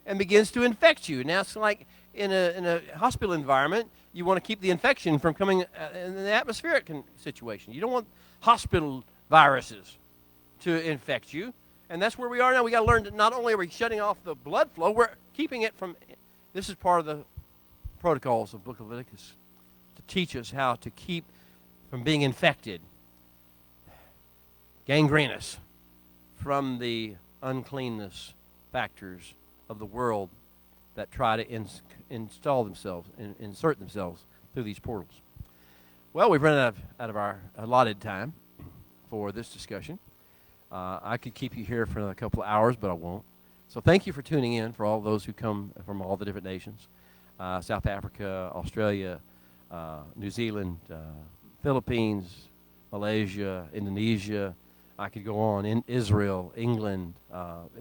and begins to infect you. Now, it's like in a hospital environment, you want to keep the infection from coming in the atmospheric situation. You don't want hospital viruses to infect you. And that's where we are now. We got to learn that not only are we shutting off the blood flow, we're keeping it from. This is part of the protocols of the book of Leviticus, to teach us how to keep from being infected, gangrenous, from the uncleanness factors of the world that try to insert themselves through these portals. Well, we've run out of our allotted time for this discussion. I could keep you here for another couple of hours, but I won't. So thank you for tuning in, for all those who come from all the different nations, South Africa, Australia, New Zealand, Philippines, Malaysia, Indonesia. I could go on, in Israel, England,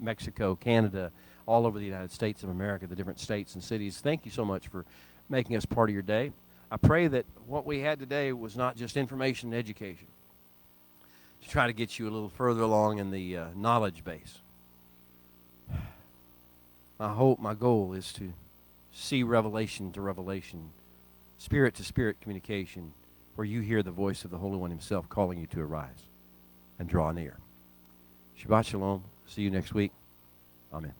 Mexico, Canada, all over the United States of America, the different states and cities. Thank you so much for making us part of your day. I pray that what we had today was not just information and education, to try to get you a little further along in the knowledge base. My goal is to see revelation to revelation, spirit to spirit communication, where you hear the voice of the Holy One himself calling you to arise and draw near. Shabbat Shalom. See you next week. Amen.